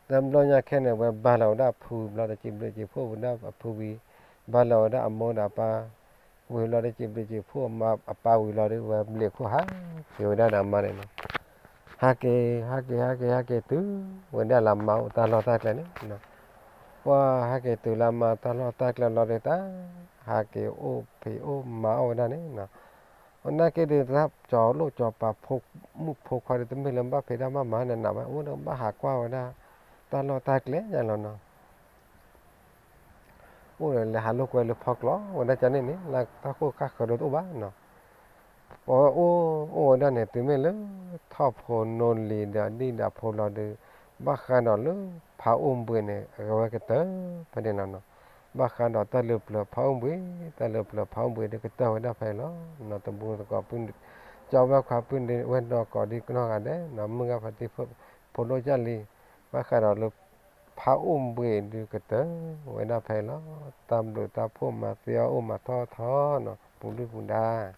dam lo nya khe ne we ba lo da phu lo da chim de chi phu da phu wi ba lo da amo da pa we lo da chim de chi phu ma pa wi lo de we le khu ha ki da ma ne ha ke tu we da lam mau ta lo ta kle ne no wa ha ke tu lam ma ta lo ta kle lo de ta ha ke o phi o ma o da ne no na ke de rap cho lo cho pa phu mu phu kha de tu me lam ba phe da ma ne na ma o da ba ha kwa wa da ta lo ta kle ya lo no o le ha lo ko le phok lo o da cha ne ni la ta ko ka ko do ba no o da ne tu me le tho pho non li da ni da pho lo de ba kha no le pha bu ne ga wa ke ta pa de no ba kha no ta le plo pha bu ta le plo pha bu de ke ta da fa lo no ta bu ko pun cho ba kha pun de wen do ko di no ga de no mu ga fa ti pho lo cha li ba kha no le phá bề đi cái tớ vậy là phải nó tam đồ ta phô mà tiêu mà tho nó bùn đi bùn đa